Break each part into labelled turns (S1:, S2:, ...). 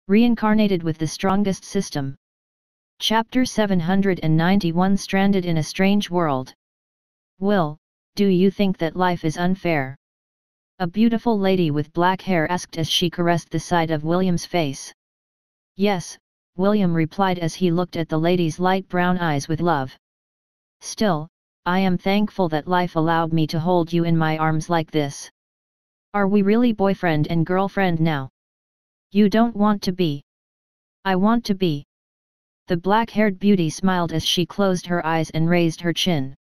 S1: Reincarnated with the strongest system. Chapter 791 Stranded in a Strange World. Will, do you think that life is unfair? A beautiful lady with black hair asked as she caressed the side of William's face. Yes, William replied as he looked at the lady's light brown eyes with love. Still, I am thankful that life allowed me to hold you in my arms like this. Are we really boyfriend and girlfriend now? You don't want to be. I want to be. The black-haired beauty smiled as she closed her eyes and raised her chin.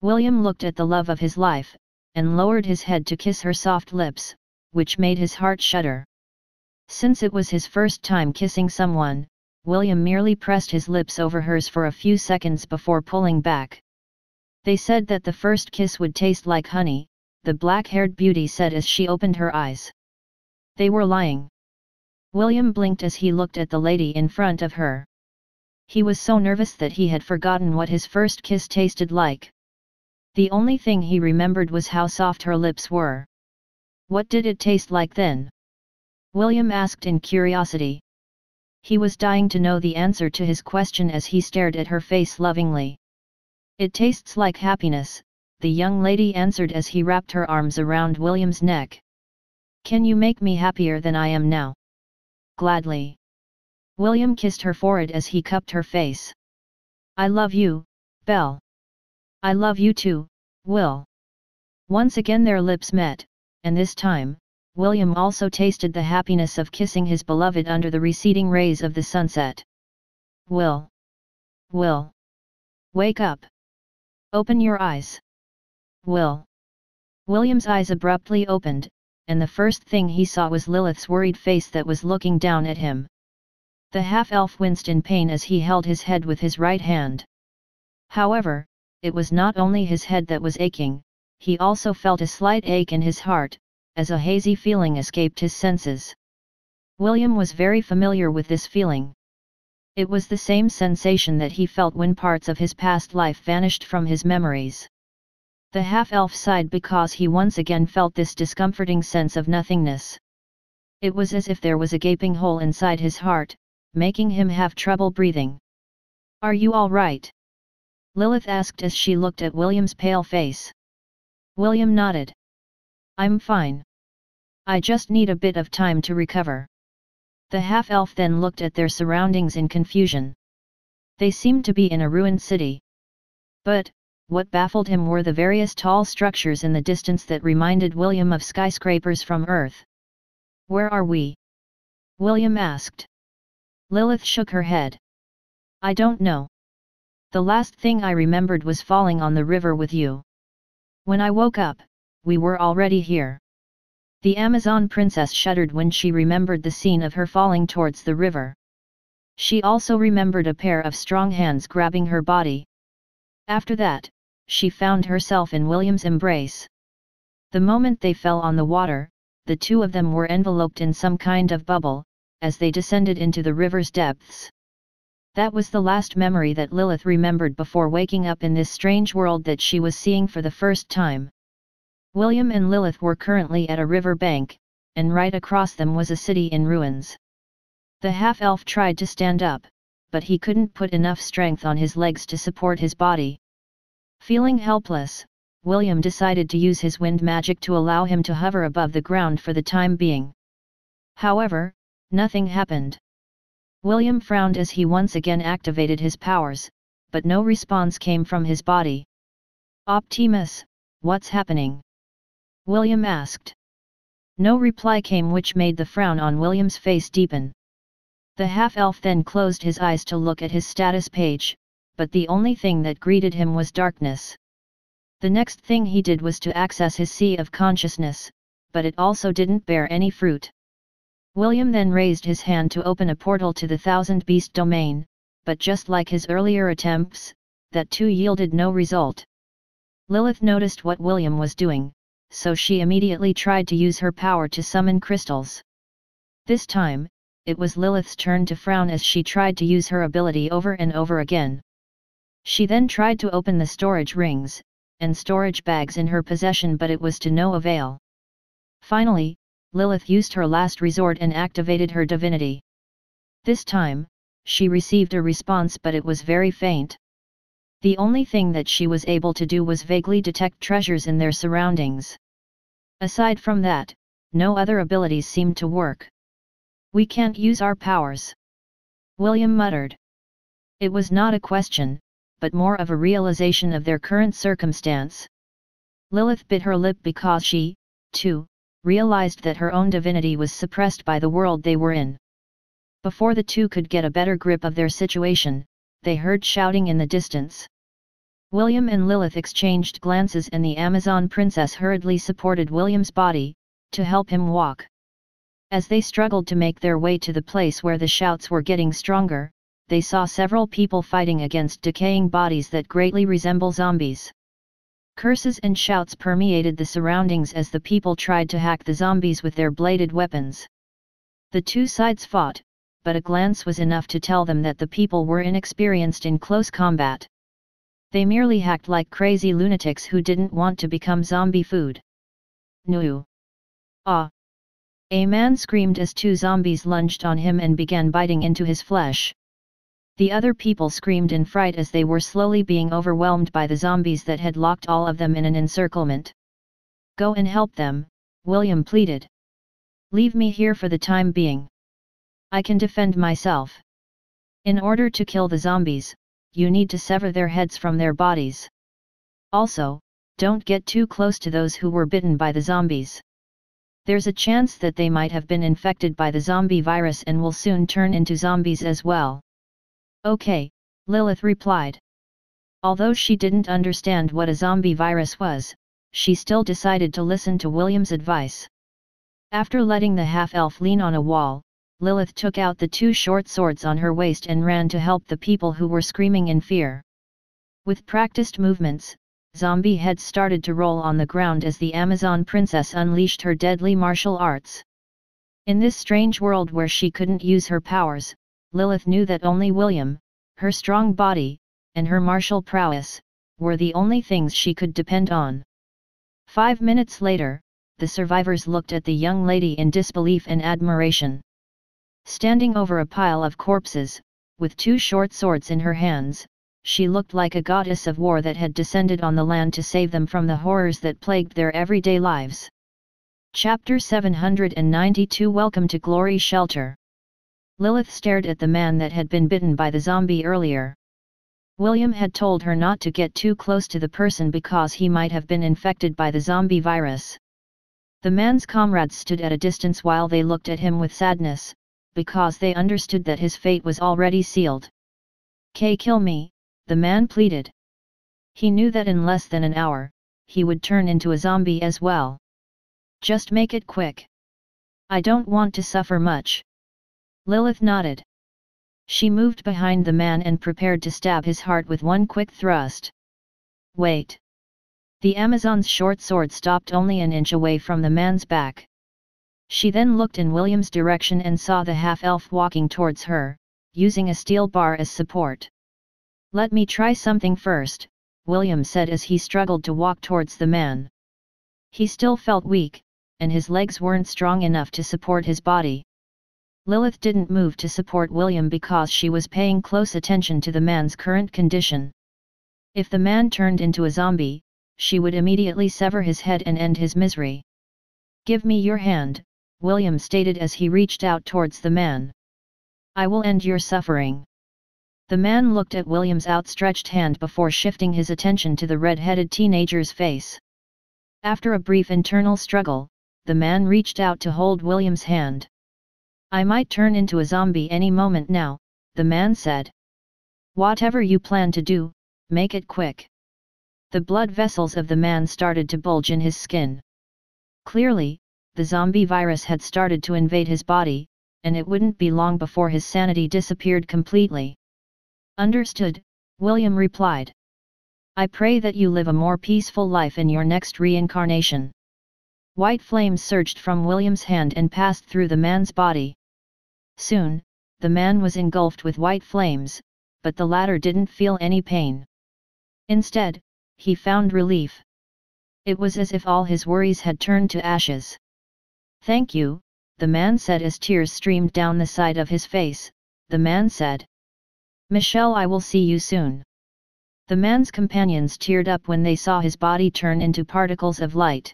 S1: William looked at the love of his life, and lowered his head to kiss her soft lips, which made his heart shudder. Since it was his first time kissing someone, William merely pressed his lips over hers for a few seconds before pulling back. They said that the first kiss would taste like honey, the black-haired beauty said as she opened her eyes. They were lying. William blinked as he looked at the lady in front of her. He was so nervous that he had forgotten what his first kiss tasted like. The only thing he remembered was how soft her lips were. What did it taste like then? William asked in curiosity. He was dying to know the answer to his question as he stared at her face lovingly. It tastes like happiness, the young lady answered as he wrapped her arms around William's neck. Can you make me happier than I am now? Gladly. William kissed her forehead as he cupped her face. I love you, Belle. I love you too, Will. Once again their lips met, and this time, William also tasted the happiness of kissing his beloved under the receding rays of the sunset. Will. Wake up. Open your eyes. Will. William's eyes abruptly opened, and the first thing he saw was Lilith's worried face that was looking down at him. The half-elf winced in pain as he held his head with his right hand. However, it was not only his head that was aching, he also felt a slight ache in his heart, as a hazy feeling escaped his senses. William was very familiar with this feeling. It was the same sensation that he felt when parts of his past life vanished from his memories. The half-elf sighed because he once again felt this discomforting sense of nothingness. It was as if there was a gaping hole inside his heart, making him have trouble breathing. Are you all right? Lilith asked as she looked at William's pale face. William nodded. I'm fine. I just need a bit of time to recover. The half-elf then looked at their surroundings in confusion. They seemed to be in a ruined city. But, what baffled him were the various tall structures in the distance that reminded William of skyscrapers from Earth. Where are we? William asked. Lilith shook her head. I don't know. The last thing I remembered was falling on the river with you. When I woke up, we were already here. The Amazon princess shuddered when she remembered the scene of her falling towards the river. She also remembered a pair of strong hands grabbing her body. After that, she found herself in William's embrace. The moment they fell on the water, the two of them were enveloped in some kind of bubble, as they descended into the river's depths. That was the last memory that Lilith remembered before waking up in this strange world that she was seeing for the first time. William and Lilith were currently at a river bank, and right across them was a city in ruins. The half-elf tried to stand up, but he couldn't put enough strength on his legs to support his body. Feeling helpless, William decided to use his wind magic to allow him to hover above the ground for the time being. However, nothing happened. William frowned as he once again activated his powers, but no response came from his body. Optimus, what's happening? William asked. No reply came, which made the frown on William's face deepen. The half-elf then closed his eyes to look at his status page, but the only thing that greeted him was darkness. The next thing he did was to access his sea of consciousness, but it also didn't bear any fruit. William then raised his hand to open a portal to the Thousand Beast domain, but just like his earlier attempts, that too yielded no result. Lilith noticed what William was doing, so she immediately tried to use her power to summon crystals. This time, it was Lilith's turn to frown as she tried to use her ability over and over again. She then tried to open the storage rings and storage bags in her possession, but it was to no avail. Finally, Lilith used her last resort and activated her divinity. This time, she received a response, but it was very faint. The only thing that she was able to do was vaguely detect treasures in their surroundings. Aside from that, no other abilities seemed to work. "We can't use our powers," William muttered. It was not a question, but more of a realization of their current circumstance. Lilith bit her lip because she, too, realized that her own divinity was suppressed by the world they were in. Before the two could get a better grip of their situation, they heard shouting in the distance. William and Lilith exchanged glances, and the Amazon princess hurriedly supported William's body, to help him walk. As they struggled to make their way to the place where the shouts were getting stronger, they saw several people fighting against decaying bodies that greatly resemble zombies. Curses and shouts permeated the surroundings as the people tried to hack the zombies with their bladed weapons. The two sides fought, but a glance was enough to tell them that the people were inexperienced in close combat. They merely hacked like crazy lunatics who didn't want to become zombie food. "No! Ah!" a man screamed as two zombies lunged on him and began biting into his flesh. The other people screamed in fright as they were slowly being overwhelmed by the zombies that had locked all of them in an encirclement. "Go and help them," William pleaded. "Leave me here for the time being. I can defend myself. In order to kill the zombies, you need to sever their heads from their bodies. Also, don't get too close to those who were bitten by the zombies. There's a chance that they might have been infected by the zombie virus and will soon turn into zombies as well." "Okay," Lilith replied. Although she didn't understand what a zombie virus was, she still decided to listen to William's advice. After letting the half-elf lean on a wall, Lilith took out the two short swords on her waist and ran to help the people who were screaming in fear. With practiced movements, zombie heads started to roll on the ground as the Amazon princess unleashed her deadly martial arts. In this strange world where she couldn't use her powers, Lilith knew that only William, her strong body, and her martial prowess, were the only things she could depend on. 5 minutes later, the survivors looked at the young lady in disbelief and admiration. Standing over a pile of corpses, with two short swords in her hands, she looked like a goddess of war that had descended on the land to save them from the horrors that plagued their everyday lives. Chapter 792 Welcome to Glory Shelter. Lilith stared at the man that had been bitten by the zombie earlier. William had told her not to get too close to the person because he might have been infected by the zombie virus. The man's comrades stood at a distance while they looked at him with sadness, because they understood that his fate was already sealed. Kill me," the man pleaded. He knew that in less than an hour, he would turn into a zombie as well. "Just make it quick. I don't want to suffer much." Lilith nodded. She moved behind the man and prepared to stab his heart with one quick thrust. "Wait." The Amazon's short sword stopped only an inch away from the man's back. She then looked in William's direction and saw the half-elf walking towards her, using a steel bar as support. "Let me try something first," William said as he struggled to walk towards the man. He still felt weak, and his legs weren't strong enough to support his body. Lilith didn't move to support William because she was paying close attention to the man's current condition. If the man turned into a zombie, she would immediately sever his head and end his misery. "Give me your hand," William stated as he reached out towards the man. "I will end your suffering." The man looked at William's outstretched hand before shifting his attention to the red-headed teenager's face. After a brief internal struggle, the man reached out to hold William's hand. "I might turn into a zombie any moment now," the man said. "Whatever you plan to do, make it quick." The blood vessels of the man started to bulge in his skin. Clearly, the zombie virus had started to invade his body, and it wouldn't be long before his sanity disappeared completely. "Understood," William replied. "I pray that you live a more peaceful life in your next reincarnation." White flames surged from William's hand and passed through the man's body. Soon, the man was engulfed with white flames, but the latter didn't feel any pain. Instead, he found relief. It was as if all his worries had turned to ashes. "Thank you," the man said as tears streamed down the side of his face, the man said. Michelle, I will see you soon. The man's companions teared up when they saw his body turn into particles of light.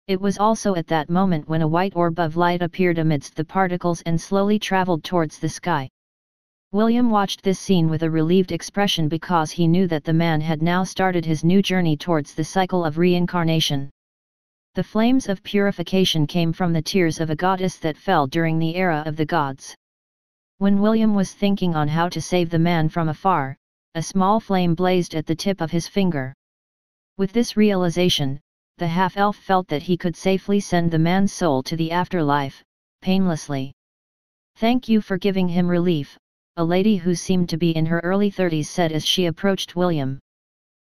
S1: It was also at that moment when a white orb of light appeared amidst the particles and slowly traveled towards the sky. William watched this scene with a relieved expression because he knew that the man had now started his new journey towards the cycle of reincarnation. The flames of purification came from the tears of a goddess that fell during the era of the gods. When William was thinking on how to save the man from afar, a small flame blazed at the tip of his finger. With this realization, the half-elf felt that he could safely send the man's soul to the afterlife, painlessly. Thank you for giving him relief, a lady who seemed to be in her early 30s said as she approached William.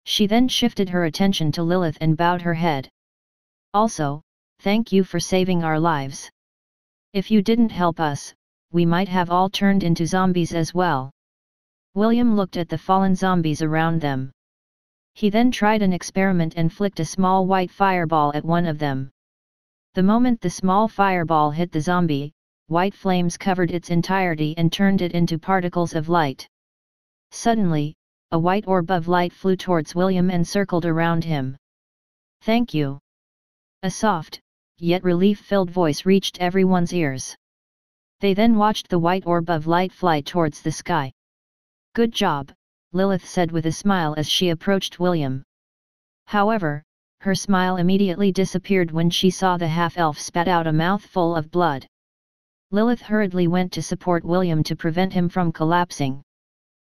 S1: She then shifted her attention to Lilith and bowed her head. Also, thank you for saving our lives. If you didn't help us, we might have all turned into zombies as well. William looked at the fallen zombies around them. He then tried an experiment and flicked a small white fireball at one of them. The moment the small fireball hit the zombie, white flames covered its entirety and turned it into particles of light. Suddenly, a white orb of light flew towards William and circled around him. Thank you. A soft, yet relief-filled voice reached everyone's ears. They then watched the white orb of light fly towards the sky. Good job, Lilith said with a smile as she approached William. However, her smile immediately disappeared when she saw the half-elf spat out a mouthful of blood. Lilith hurriedly went to support William to prevent him from collapsing.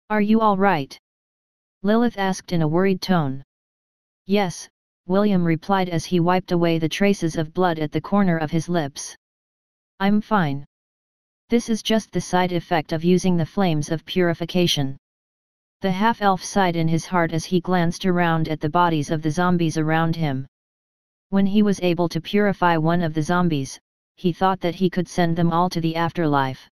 S1: Are you all right? Lilith asked in a worried tone. Yes, William replied as he wiped away the traces of blood at the corner of his lips. I'm fine. This is just the side effect of using the flames of purification. The half-elf sighed in his heart as he glanced around at the bodies of the zombies around him. When he was able to purify one of the zombies, he thought that he could send them all to the afterlife.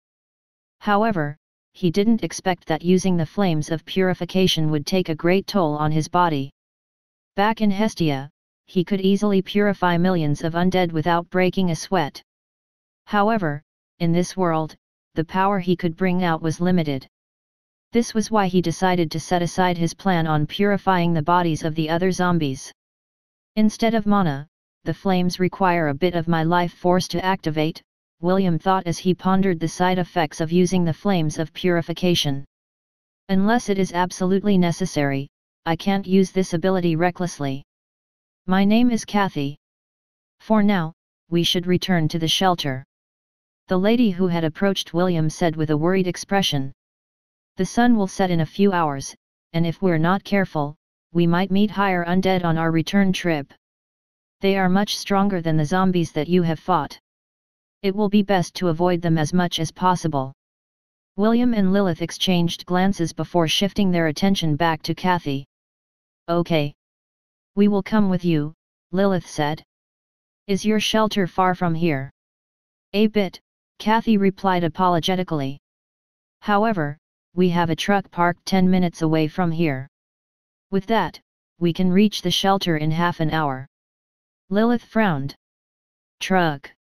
S1: However, he didn't expect that using the flames of purification would take a great toll on his body. Back in Hestia, he could easily purify millions of undead without breaking a sweat. However, in this world, the power he could bring out was limited. This was why he decided to set aside his plan on purifying the bodies of the other zombies. Instead of mana, the flames require a bit of my life force to activate, William thought as he pondered the side effects of using the flames of purification. Unless it is absolutely necessary, I can't use this ability recklessly. My name is Kathy. For now, we should return to the shelter. The lady who had approached William said with a worried expression. The sun will set in a few hours, and if we're not careful, we might meet higher undead on our return trip. They are much stronger than the zombies that you have fought. It will be best to avoid them as much as possible. William and Lilith exchanged glances before shifting their attention back to Kathy. Okay. We will come with you, Lilith said. Is your shelter far from here? A bit, Kathy replied apologetically. However, we have a truck parked 10 minutes away from here. With that, we can reach the shelter in half an hour. Lilith frowned. Truck.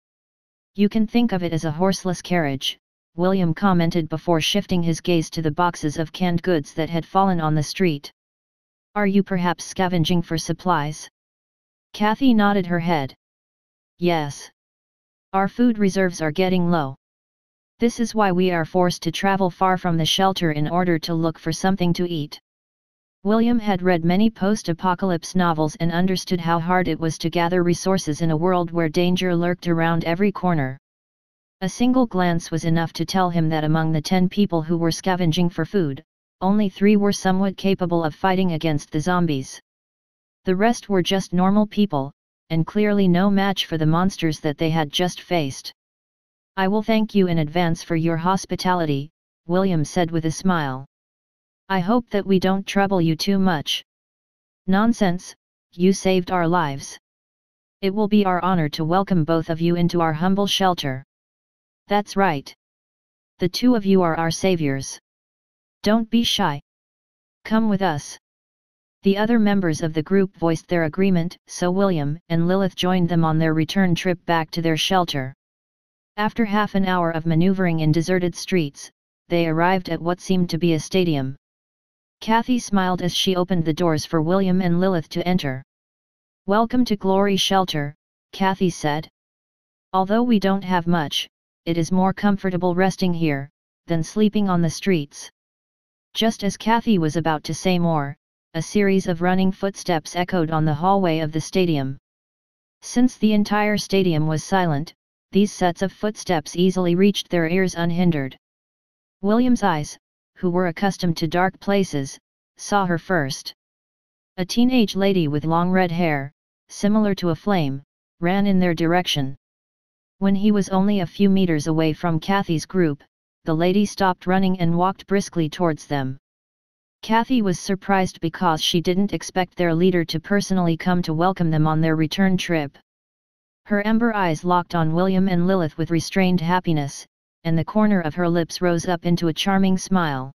S1: You can think of it as a horseless carriage, William commented before shifting his gaze to the boxes of canned goods that had fallen on the street. Are you perhaps scavenging for supplies? Kathy nodded her head. Yes. Our food reserves are getting low. This is why we are forced to travel far from the shelter in order to look for something to eat. William had read many post-apocalypse novels and understood how hard it was to gather resources in a world where danger lurked around every corner. A single glance was enough to tell him that among the 10 people who were scavenging for food, only 3 were somewhat capable of fighting against the zombies. The rest were just normal people, and clearly no match for the monsters that they had just faced. I will thank you in advance for your hospitality, William said with a smile. I hope that we don't trouble you too much. Nonsense, you saved our lives. It will be our honor to welcome both of you into our humble shelter. That's right. The 2 of you are our saviors. Don't be shy. Come with us. The other members of the group voiced their agreement, so William and Lilith joined them on their return trip back to their shelter. After half an hour of maneuvering in deserted streets, they arrived at what seemed to be a stadium. Kathy smiled as she opened the doors for William and Lilith to enter. "Welcome to Glory Shelter," Kathy said. "Although we don't have much, it is more comfortable resting here than sleeping on the streets." Just as Kathy was about to say more, a series of running footsteps echoed on the hallway of the stadium. Since the entire stadium was silent, these sets of footsteps easily reached their ears unhindered. William's eyes, who were accustomed to dark places, saw her first. A teenage lady with long red hair, similar to a flame, ran in their direction. When he was only a few meters away from Kathy's group, the lady stopped running and walked briskly towards them. Kathy was surprised because she didn't expect their leader to personally come to welcome them on their return trip. Her amber eyes locked on William and Lilith with restrained happiness, and the corner of her lips rose up into a charming smile.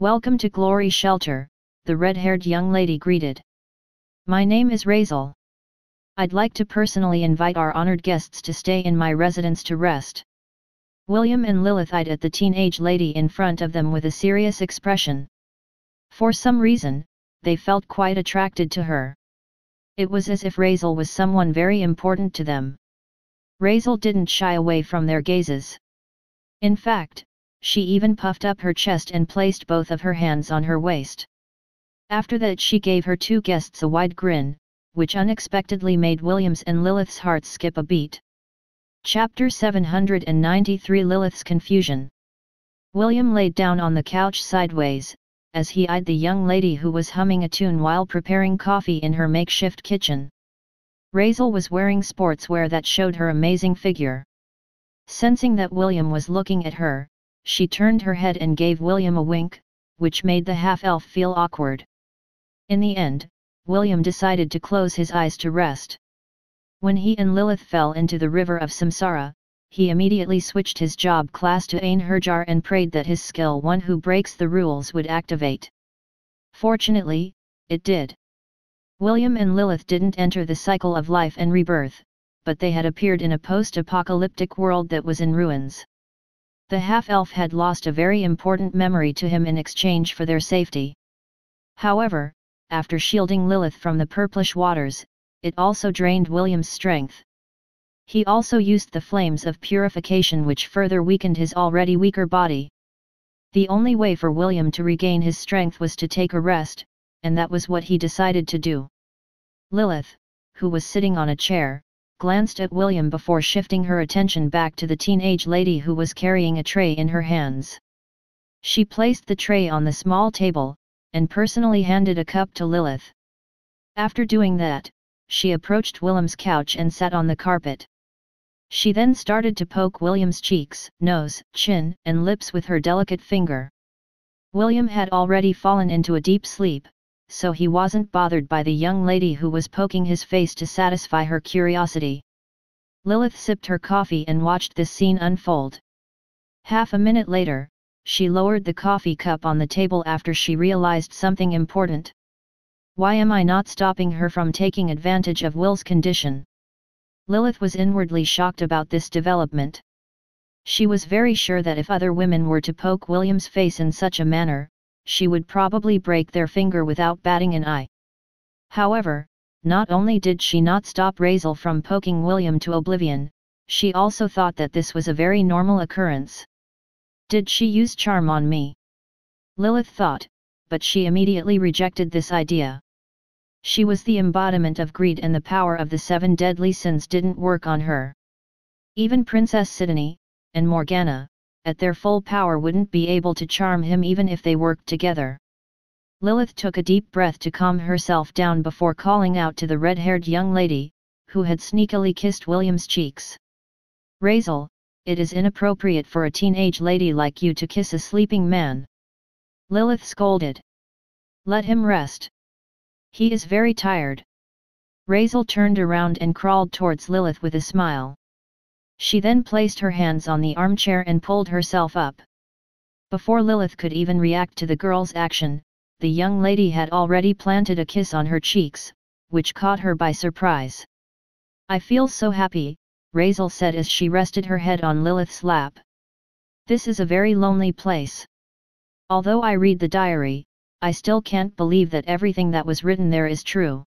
S1: "Welcome to Glory Shelter," the red-haired young lady greeted. "My name is Raizel. I'd like to personally invite our honored guests to stay in my residence to rest." William and Lilith eyed at the teenage lady in front of them with a serious expression. For some reason, they felt quite attracted to her. It was as if Raizel was someone very important to them. Raizel didn't shy away from their gazes. In fact, she even puffed up her chest and placed both of her hands on her waist. After that she gave her two guests a wide grin, which unexpectedly made William's and Lilith's hearts skip a beat. Chapter 793 Lilith's Confusion. William laid down on the couch sideways, as he eyed the young lady who was humming a tune while preparing coffee in her makeshift kitchen. Raizel was wearing sportswear that showed her amazing figure. Sensing that William was looking at her, she turned her head and gave William a wink, which made the half-elf feel awkward. In the end, William decided to close his eyes to rest. When he and Lilith fell into the river of samsara, he immediately switched his job class to Ainherjar and prayed that his skill "One Who Breaks the Rules" would activate. Fortunately, it did. William and Lilith didn't enter the cycle of life and rebirth, but they had appeared in a post-apocalyptic world that was in ruins. The half-elf had lost a very important memory to him in exchange for their safety. However, after shielding Lilith from the purplish waters, it also drained William's strength. He also used the flames of purification, which further weakened his already weaker body. The only way for William to regain his strength was to take a rest, and that was what he decided to do. Lilith, who was sitting on a chair, glanced at William before shifting her attention back to the teenage lady who was carrying a tray in her hands. She placed the tray on the small table, and personally handed a cup to Lilith. After doing that, she approached William's couch and sat on the carpet. She then started to poke William's cheeks, nose, chin, and lips with her delicate finger. William had already fallen into a deep sleep, so he wasn't bothered by the young lady who was poking his face to satisfy her curiosity. Lilith sipped her coffee and watched this scene unfold. Half a minute later, she lowered the coffee cup on the table after she realized something important. Why am I not stopping her from taking advantage of Will's condition? Lilith was inwardly shocked about this development. She was very sure that if other women were to poke William's face in such a manner, she would probably break their finger without batting an eye. However, not only did she not stop Raizel from poking William to oblivion, she also thought that this was a very normal occurrence. Did she use charm on me? Lilith thought, but she immediately rejected this idea. She was the embodiment of greed, and the power of the 7 deadly sins didn't work on her. Even Princess Sidonie and Morgana, at their full power, wouldn't be able to charm him even if they worked together. Lilith took a deep breath to calm herself down before calling out to the red-haired young lady, who had sneakily kissed William's cheeks. "Raizel, it is inappropriate for a teenage lady like you to kiss a sleeping man," Lilith scolded. "Let him rest. He is very tired." Raizel turned around and crawled towards Lilith with a smile. She then placed her hands on the armchair and pulled herself up. Before Lilith could even react to the girl's action, the young lady had already planted a kiss on her cheeks, which caught her by surprise. "I feel so happy," Raizel said as she rested her head on Lilith's lap. This is a very lonely place. Although I read the diary, I still can't believe that everything that was written there is true.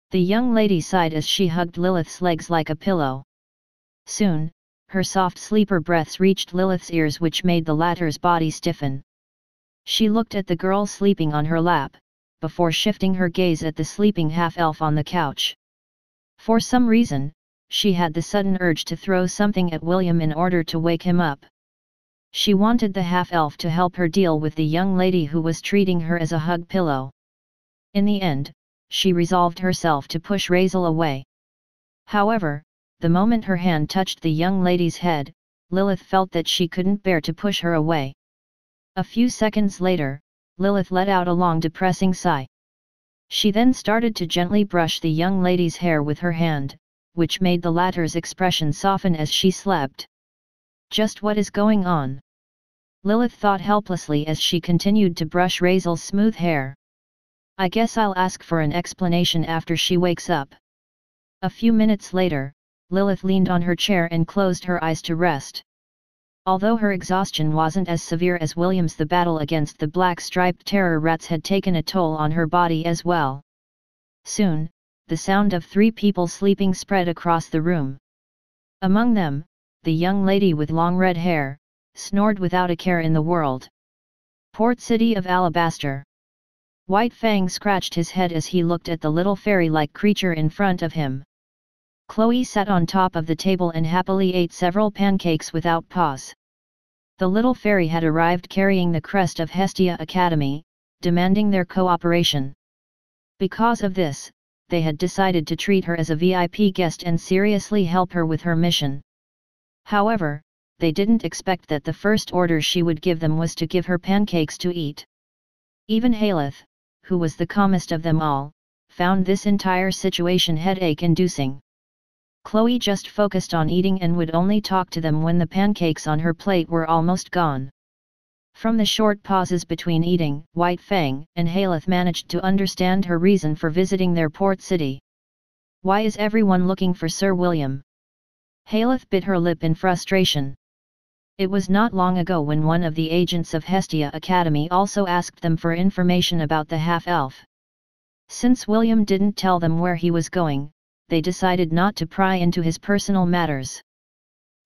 S1: The young lady sighed as she hugged Lilith's legs like a pillow. Soon, her soft sleeper breaths reached Lilith's ears, which made the latter's body stiffen. She looked at the girl sleeping on her lap, before shifting her gaze at the sleeping half-elf on the couch. For some reason, she had the sudden urge to throw something at William in order to wake him up. She wanted the half-elf to help her deal with the young lady who was treating her as a hug pillow. In the end, she resolved herself to push Raizel away. However, the moment her hand touched the young lady's head, Lilith felt that she couldn't bear to push her away. A few seconds later, Lilith let out a long depressing sigh. She then started to gently brush the young lady's hair with her hand, which made the latter's expression soften as she slept. Just what is going on? Lilith thought helplessly as she continued to brush Raizel's smooth hair. I guess I'll ask for an explanation after she wakes up. A few minutes later, Lilith leaned on her chair and closed her eyes to rest. Although her exhaustion wasn't as severe as William's, the battle against the black-striped terror rats had taken a toll on her body as well. Soon, the sound of 3 people sleeping spread across the room. Among them, the young lady with long red hair, snored without a care in the world. Port City of Alabaster. White Fang scratched his head as he looked at the little fairy-like creature in front of him. Chloe sat on top of the table and happily ate several pancakes without pause. The little fairy had arrived carrying the crest of Hestia Academy, demanding their cooperation. Because of this, they had decided to treat her as a VIP guest and seriously help her with her mission. However, they didn't expect that the first order she would give them was to give her pancakes to eat. Even Lilith, who was the calmest of them all, found this entire situation headache-inducing. Chloe just focused on eating and would only talk to them when the pancakes on her plate were almost gone. From the short pauses between eating, White Fang and Lilith managed to understand her reason for visiting their port city. Why is everyone looking for Sir William? Lilith bit her lip in frustration. It was not long ago when one of the agents of Hestia Academy also asked them for information about the half-elf. Since William didn't tell them where he was going, they decided not to pry into his personal matters.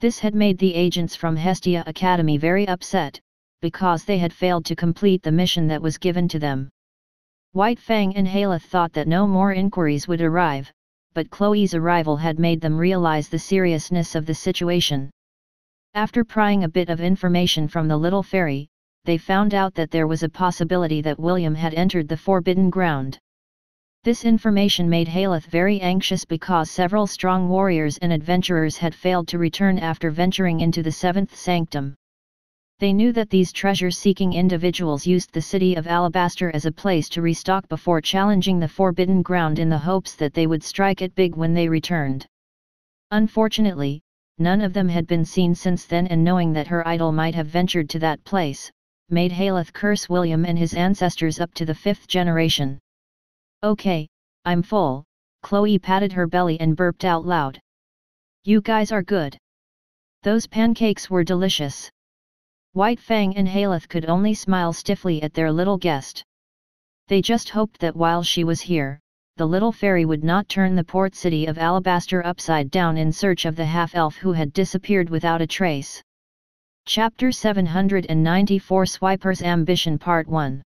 S1: This had made the agents from Hestia Academy very upset, because they had failed to complete the mission that was given to them. White Fang and Lilith thought that no more inquiries would arrive, but Chloe's arrival had made them realize the seriousness of the situation. After prying a bit of information from the little fairy, they found out that there was a possibility that William had entered the Forbidden Ground. This information made Lilith very anxious because several strong warriors and adventurers had failed to return after venturing into the 7th Sanctum. They knew that these treasure-seeking individuals used the city of Alabaster as a place to restock before challenging the Forbidden Ground in the hopes that they would strike it big when they returned. Unfortunately, none of them had been seen since then, and knowing that her idol might have ventured to that place, made Lilith curse William and his ancestors up to the 5th generation. Okay, I'm full, Chloe patted her belly and burped out loud. You guys are good. Those pancakes were delicious. White Fang and Lilith could only smile stiffly at their little guest. They just hoped that while she was here, the little fairy would not turn the port city of Alabaster upside down in search of the half-elf who had disappeared without a trace. Chapter 794 Swiper's Ambition Part 1.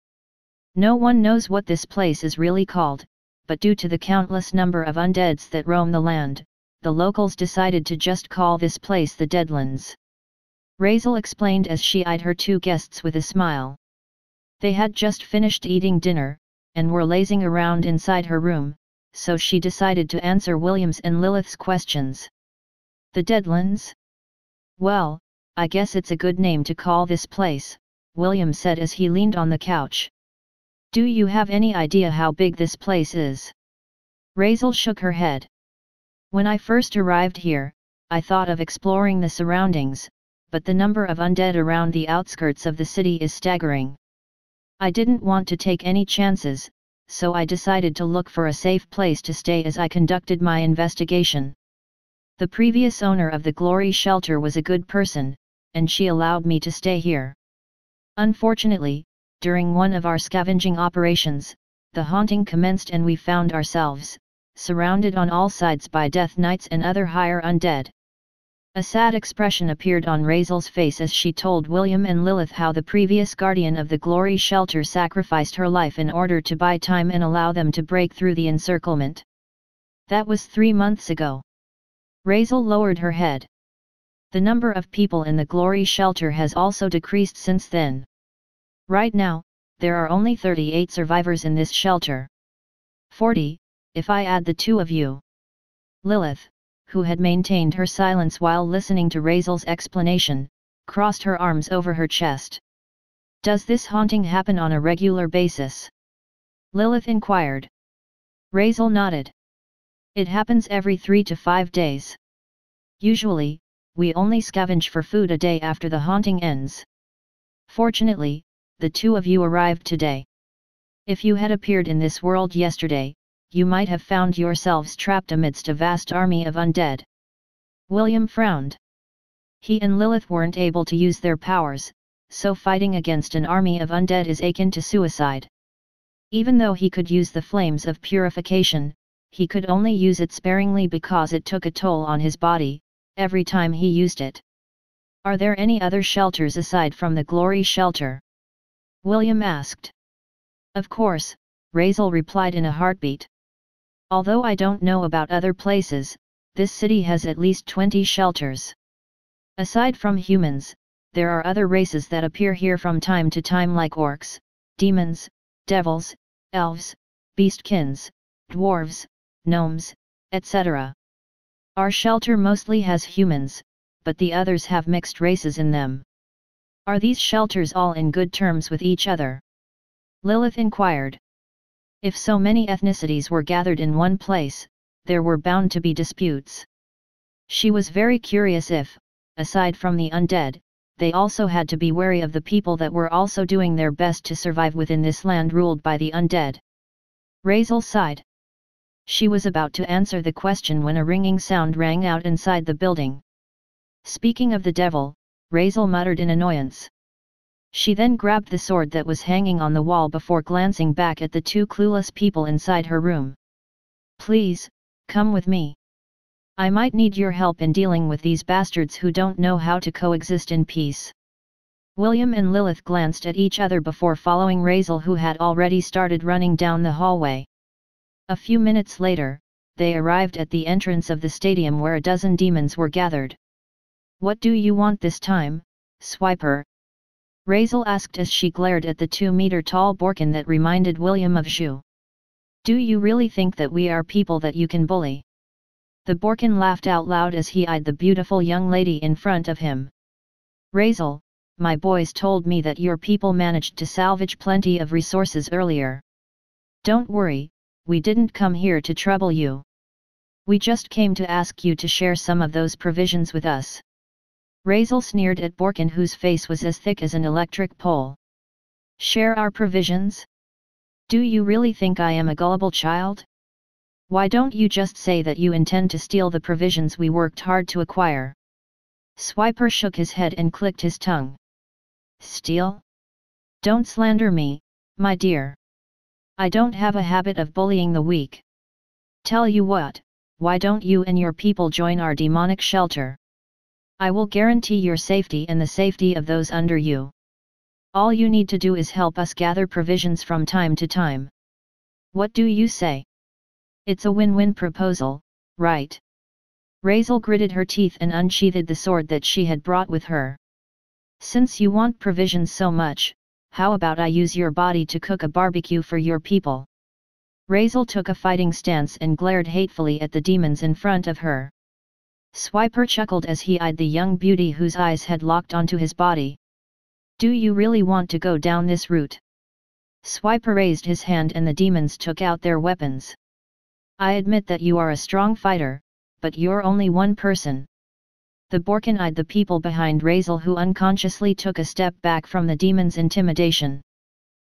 S1: No one knows what this place is really called, but due to the countless number of undeads that roam the land, the locals decided to just call this place the Deadlands. Raizel explained as she eyed her 2 guests with a smile. They had just finished eating dinner, and were lazing around inside her room, so she decided to answer William's and Lilith's questions. The Deadlands? Well, I guess it's a good name to call this place, William said as he leaned on the couch. Do you have any idea how big this place is? Raizel shook her head. When I first arrived here, I thought of exploring the surroundings, but the number of undead around the outskirts of the city is staggering. I didn't want to take any chances, so I decided to look for a safe place to stay as I conducted my investigation. The previous owner of the Glory Shelter was a good person, and she allowed me to stay here. Unfortunately, during one of our scavenging operations, the haunting commenced and we found ourselves surrounded on all sides by death knights and other higher undead. A sad expression appeared on Raisel's face as she told William and Lilith how the previous guardian of the Glory Shelter sacrificed her life in order to buy time and allow them to break through the encirclement. That was 3 months ago. Raisel lowered her head. The number of people in the Glory Shelter has also decreased since then. Right now, there are only 38 survivors in this shelter. 40, if I add the two of you. Lilith, who had maintained her silence while listening to Raisel's explanation, crossed her arms over her chest. Does this haunting happen on a regular basis? Lilith inquired. Raisel nodded. It happens every 3 to 5 days. Usually, we only scavenge for food a day after the haunting ends. Fortunately, the two of you arrived today. If you had appeared in this world yesterday, you might have found yourselves trapped amidst a vast army of undead. William frowned. He and Lilith weren't able to use their powers, so fighting against an army of undead is akin to suicide. Even though he could use the flames of purification, he could only use it sparingly because it took a toll on his body, every time he used it. Are there any other shelters aside from the Glory Shelter? William asked. Of course, Raisel replied in a heartbeat. Although I don't know about other places, this city has at least 20 shelters. Aside from humans, there are other races that appear here from time to time like orcs, demons, devils, elves, beastkins, dwarves, gnomes, etc. Our shelter mostly has humans, but the others have mixed races in them. Are these shelters all in good terms with each other? Lilith inquired. If so many ethnicities were gathered in one place, there were bound to be disputes. She was very curious if, aside from the undead, they also had to be wary of the people that were also doing their best to survive within this land ruled by the undead. Raisel sighed. She was about to answer the question when a ringing sound rang out inside the building. Speaking of the devil, Raisel muttered in annoyance. She then grabbed the sword that was hanging on the wall before glancing back at the two clueless people inside her room. Please, come with me. I might need your help in dealing with these bastards who don't know how to coexist in peace. William and Lilith glanced at each other before following Raisel, who had already started running down the hallway. A few minutes later, they arrived at the entrance of the stadium where a dozen demons were gathered. What do you want this time, Swiper? Raisel asked as she glared at the 2-meter-tall Borkin that reminded William of Zhu. Do you really think that we are people that you can bully? The Borkin laughed out loud as he eyed the beautiful young lady in front of him. Raisel, my boys told me that your people managed to salvage plenty of resources earlier. Don't worry, we didn't come here to trouble you. We just came to ask you to share some of those provisions with us. Raisel sneered at Borkin, whose face was as thick as an electric pole. Share our provisions? Do you really think I am a gullible child? Why don't you just say that you intend to steal the provisions we worked hard to acquire? Swiper shook his head and clicked his tongue. Steal? Don't slander me, my dear. I don't have a habit of bullying the weak. Tell you what, why don't you and your people join our demonic shelter? I will guarantee your safety and the safety of those under you. All you need to do is help us gather provisions from time to time. What do you say? It's a win-win proposal, right? Raisel gritted her teeth and unsheathed the sword that she had brought with her. Since you want provisions so much, how about I use your body to cook a barbecue for your people? Raisel took a fighting stance and glared hatefully at the demons in front of her. Swiper chuckled as he eyed the young beauty whose eyes had locked onto his body. Do you really want to go down this route? Swiper raised his hand and the demons took out their weapons. I admit that you are a strong fighter, but you're only one person. The Borkin eyed the people behind Raisel, who unconsciously took a step back from the demons' intimidation.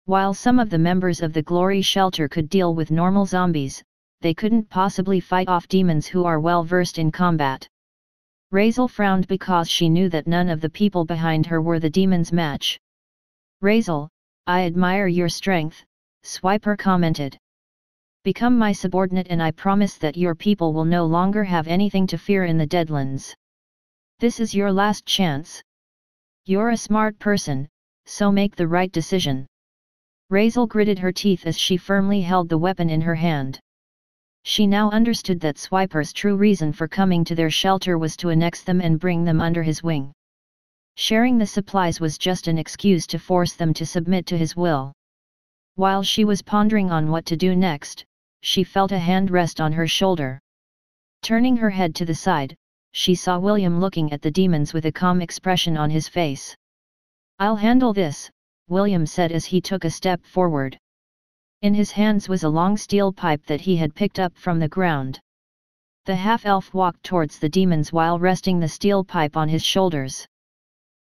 S1: While some of the members of the Glory Shelter could deal with normal zombies, they couldn't possibly fight off demons who are well versed in combat. Razel frowned because she knew that none of the people behind her were the demon's match. Razel, I admire your strength, Swiper commented. Become my subordinate and I promise that your people will no longer have anything to fear in the Deadlands. This is your last chance. You're a smart person, so make the right decision. Razel gritted her teeth as she firmly held the weapon in her hand. She now understood that Swiper's true reason for coming to their shelter was to annex them and bring them under his wing. Sharing the supplies was just an excuse to force them to submit to his will. While she was pondering on what to do next, she felt a hand rest on her shoulder. Turning her head to the side, she saw William looking at the demons with a calm expression on his face. I'll handle this, William said as he took a step forward. In his hands was a long steel pipe that he had picked up from the ground. The half-elf walked towards the demons while resting the steel pipe on his shoulders.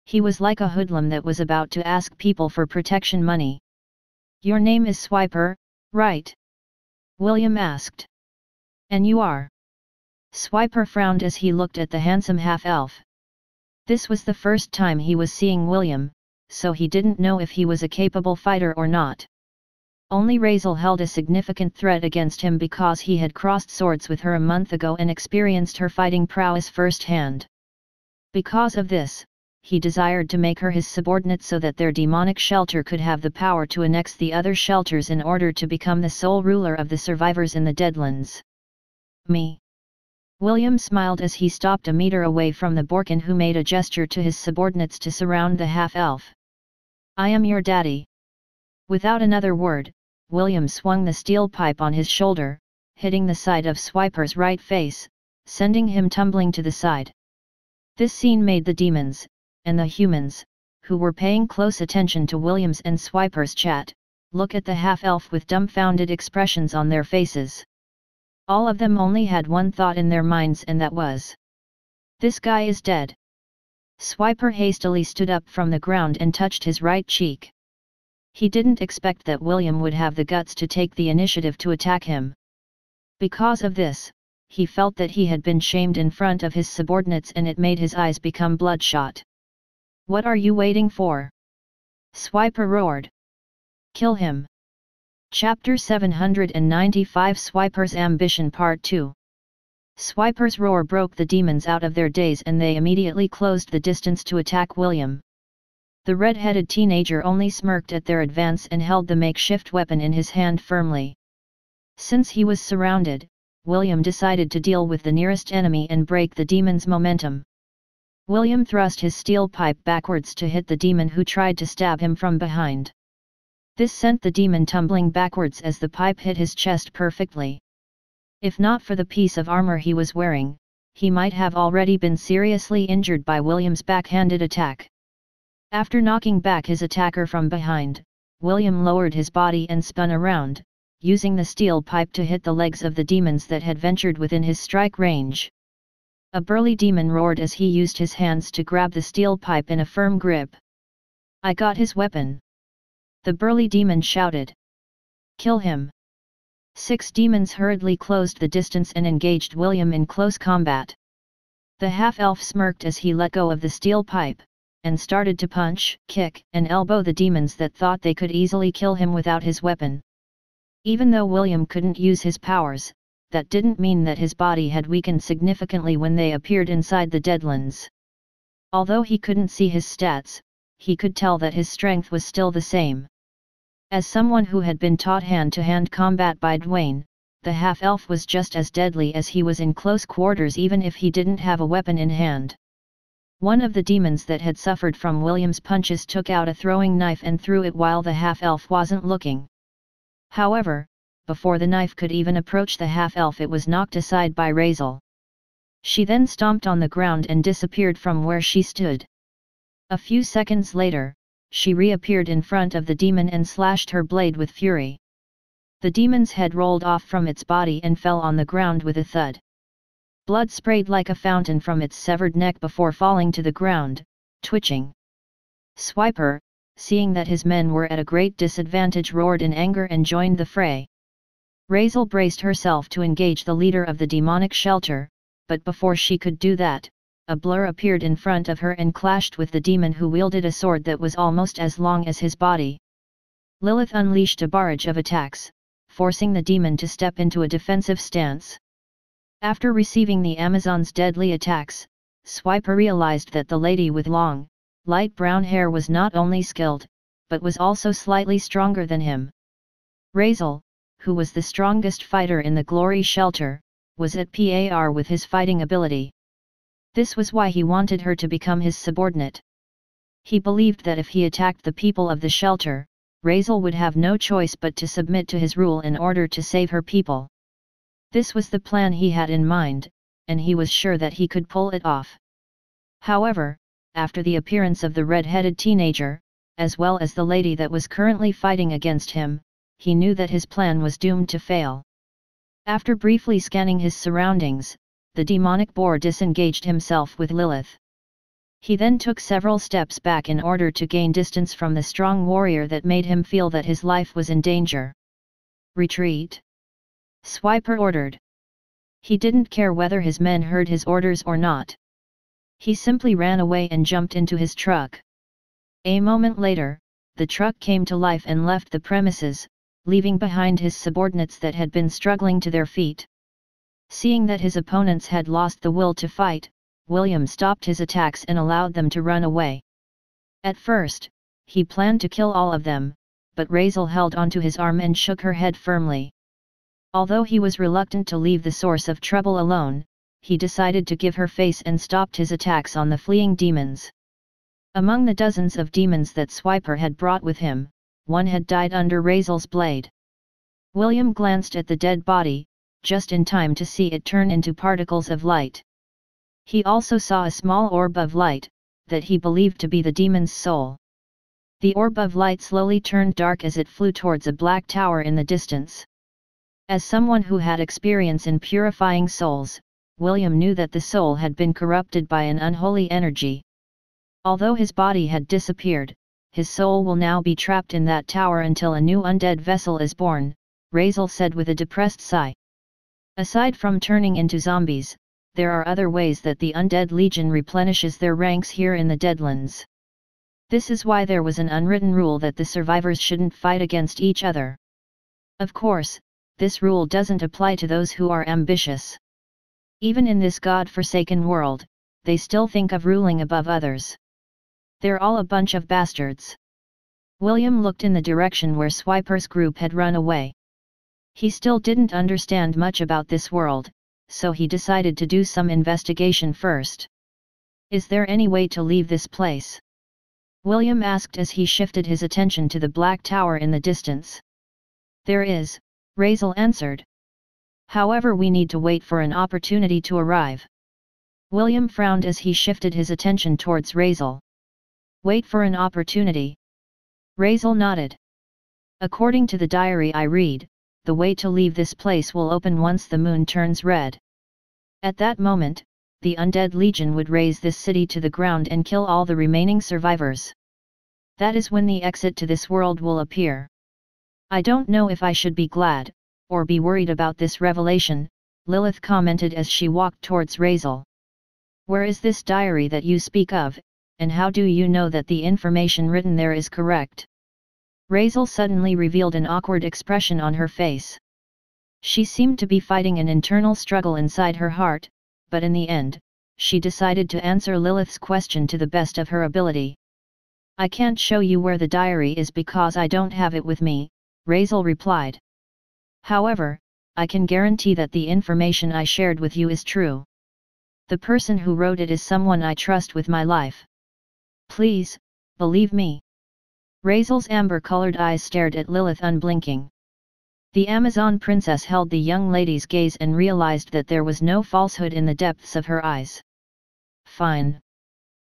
S1: He was like a hoodlum that was about to ask people for protection money. Your name is Swiper, right? William asked. And you are? Swiper frowned as he looked at the handsome half-elf. This was the first time he was seeing William, so he didn't know if he was a capable fighter or not. Only Razel held a significant threat against him because he had crossed swords with her a month ago and experienced her fighting prowess firsthand. Because of this, he desired to make her his subordinate so that their demonic shelter could have the power to annex the other shelters in order to become the sole ruler of the survivors in the Deadlands. Me. William smiled as he stopped a meter away from the Borkin, who made a gesture to his subordinates to surround the half-elf. I am your daddy. Without another word, William swung the steel pipe on his shoulder, hitting the side of Swiper's right face, sending him tumbling to the side. This scene made the demons, and the humans, who were paying close attention to William's and Swiper's chat, look at the half-elf with dumbfounded expressions on their faces. All of them only had one thought in their minds, and that was, this guy is dead. Swiper hastily stood up from the ground and touched his right cheek. He didn't expect that William would have the guts to take the initiative to attack him. Because of this, he felt that he had been shamed in front of his subordinates, and it made his eyes become bloodshot. What are you waiting for? Swiper roared. Kill him. Chapter 795 Swiper's Ambition Part 2. Swiper's roar broke the demons out of their daze, and they immediately closed the distance to attack William. The red-headed teenager only smirked at their advance and held the makeshift weapon in his hand firmly. Since he was surrounded, William decided to deal with the nearest enemy and break the demon's momentum. William thrust his steel pipe backwards to hit the demon who tried to stab him from behind. This sent the demon tumbling backwards as the pipe hit his chest perfectly. If not for the piece of armor he was wearing, he might have already been seriously injured by William's backhanded attack. After knocking back his attacker from behind, William lowered his body and spun around, using the steel pipe to hit the legs of the demons that had ventured within his strike range. A burly demon roared as he used his hands to grab the steel pipe in a firm grip. I got his weapon. The burly demon shouted. Kill him. 6 demons hurriedly closed the distance and engaged William in close combat. The half-elf smirked as he let go of the steel pipe, and started to punch, kick, and elbow the demons that thought they could easily kill him without his weapon. Even though William couldn't use his powers, that didn't mean that his body had weakened significantly when they appeared inside the Deadlands. Although he couldn't see his stats, he could tell that his strength was still the same. As someone who had been taught hand-to-hand combat by Dwayne, the half-elf was just as deadly as he was in close quarters, even if he didn't have a weapon in hand. One of the demons that had suffered from William's punches took out a throwing knife and threw it while the half-elf wasn't looking. However, before the knife could even approach the half-elf, it was knocked aside by Razel. She then stomped on the ground and disappeared from where she stood. A few seconds later, she reappeared in front of the demon and slashed her blade with fury. The demon's head rolled off from its body and fell on the ground with a thud. Blood sprayed like a fountain from its severed neck before falling to the ground, twitching. Swiper, seeing that his men were at a great disadvantage, roared in anger and joined the fray. Razel braced herself to engage the leader of the demonic shelter, but before she could do that, a blur appeared in front of her and clashed with the demon who wielded a sword that was almost as long as his body. Lilith unleashed a barrage of attacks, forcing the demon to step into a defensive stance. After receiving the Amazon's deadly attacks, Swiper realized that the lady with long, light brown hair was not only skilled, but was also slightly stronger than him. Razel, who was the strongest fighter in the Glory Shelter, was at par with his fighting ability. This was why he wanted her to become his subordinate. He believed that if he attacked the people of the shelter, Razel would have no choice but to submit to his rule in order to save her people. This was the plan he had in mind, and he was sure that he could pull it off. However, after the appearance of the red-headed teenager, as well as the lady that was currently fighting against him, he knew that his plan was doomed to fail. After briefly scanning his surroundings, the demonic boar disengaged himself with Lilith. He then took several steps back in order to gain distance from the strong warrior that made him feel that his life was in danger. "Retreat!" Swiper ordered. He didn't care whether his men heard his orders or not. He simply ran away and jumped into his truck. A moment later, the truck came to life and left the premises, leaving behind his subordinates that had been struggling to their feet. Seeing that his opponents had lost the will to fight, William stopped his attacks and allowed them to run away. At first, he planned to kill all of them, but Razel held onto his arm and shook her head firmly. Although he was reluctant to leave the source of trouble alone, he decided to give her face and stopped his attacks on the fleeing demons. Among the dozens of demons that Swiper had brought with him, one had died under Razel's blade. William glanced at the dead body, just in time to see it turn into particles of light. He also saw a small orb of light, that he believed to be the demon's soul. The orb of light slowly turned dark as it flew towards a black tower in the distance. As someone who had experience in purifying souls, William knew that the soul had been corrupted by an unholy energy. Although his body had disappeared, his soul will now be trapped in that tower until a new undead vessel is born, Razel said with a depressed sigh. Aside from turning into zombies, there are other ways that the Undead Legion replenishes their ranks here in the Deadlands. This is why there was an unwritten rule that the survivors shouldn't fight against each other. Of course, this rule doesn't apply to those who are ambitious. Even in this god-forsaken world, they still think of ruling above others. They're all a bunch of bastards. William looked in the direction where Swiper's group had run away. He still didn't understand much about this world, so he decided to do some investigation first. "Is there any way to leave this place?" William asked as he shifted his attention to the black tower in the distance. "There is," Razel answered. "However, we need to wait for an opportunity to arrive." William frowned as he shifted his attention towards Razel. "Wait for an opportunity?" Razel nodded. "According to the diary I read, the way to leave this place will open once the moon turns red. At that moment, the Undead Legion would raze this city to the ground and kill all the remaining survivors. That is when the exit to this world will appear. I don't know if I should be glad, or be worried about this revelation," Lilith commented as she walked towards Razel. "Where is this diary that you speak of, and how do you know that the information written there is correct?" Razel suddenly revealed an awkward expression on her face. She seemed to be fighting an internal struggle inside her heart, but in the end, she decided to answer Lilith's question to the best of her ability. "I can't show you where the diary is because I don't have it with me," Razel replied. "However, I can guarantee that the information I shared with you is true. The person who wrote it is someone I trust with my life. Please, believe me." Razel's amber-colored eyes stared at Lilith unblinking. The Amazon princess held the young lady's gaze and realized that there was no falsehood in the depths of her eyes. "Fine.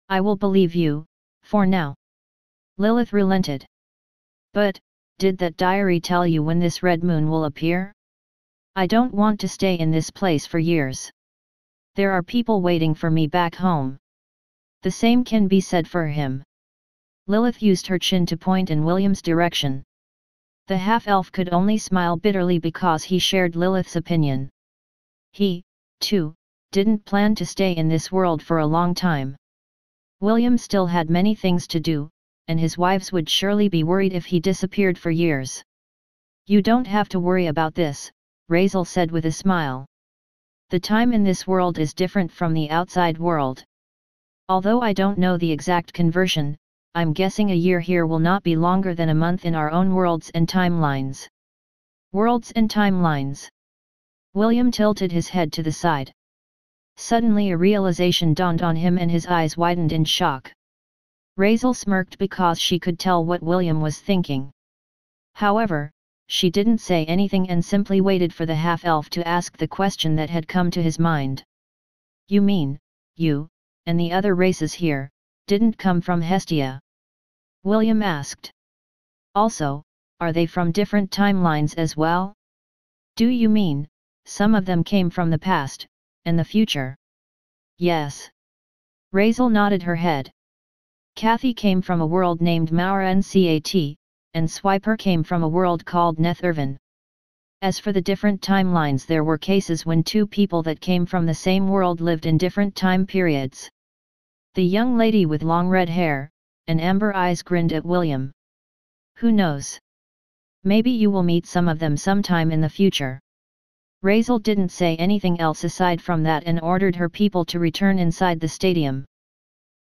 S1: I will believe you, for now." Lilith relented. "But, did that diary tell you when this red moon will appear? I don't want to stay in this place for years. There are people waiting for me back home." The same can be said for him. Lilith used her chin to point in William's direction. The half-elf could only smile bitterly because he shared Lilith's opinion. He, too, didn't plan to stay in this world for a long time. William still had many things to do, and his wives would surely be worried if he disappeared for years. "You don't have to worry about this," Razel said with a smile. "The time in this world is different from the outside world. Although I don't know the exact conversion, I'm guessing a year here will not be longer than a month in our own worlds and timelines." Worlds and timelines. William tilted his head to the side. Suddenly a realization dawned on him and his eyes widened in shock. Razel smirked because she could tell what William was thinking. However, she didn't say anything and simply waited for the half-elf to ask the question that had come to his mind. "You mean, you, and the other races here, didn't come from Hestia?" William asked. "Also, are they from different timelines as well? Do you mean, some of them came from the past, and the future?" "Yes." Razel nodded her head. "Kathy came from a world named Maurncat, and Swiper came from a world called Nethervan. As for the different timelines, there were cases when two people that came from the same world lived in different time periods." The young lady with long red hair and amber eyes grinned at William. "Who knows? Maybe you will meet some of them sometime in the future." Razel didn't say anything else aside from that and ordered her people to return inside the stadium.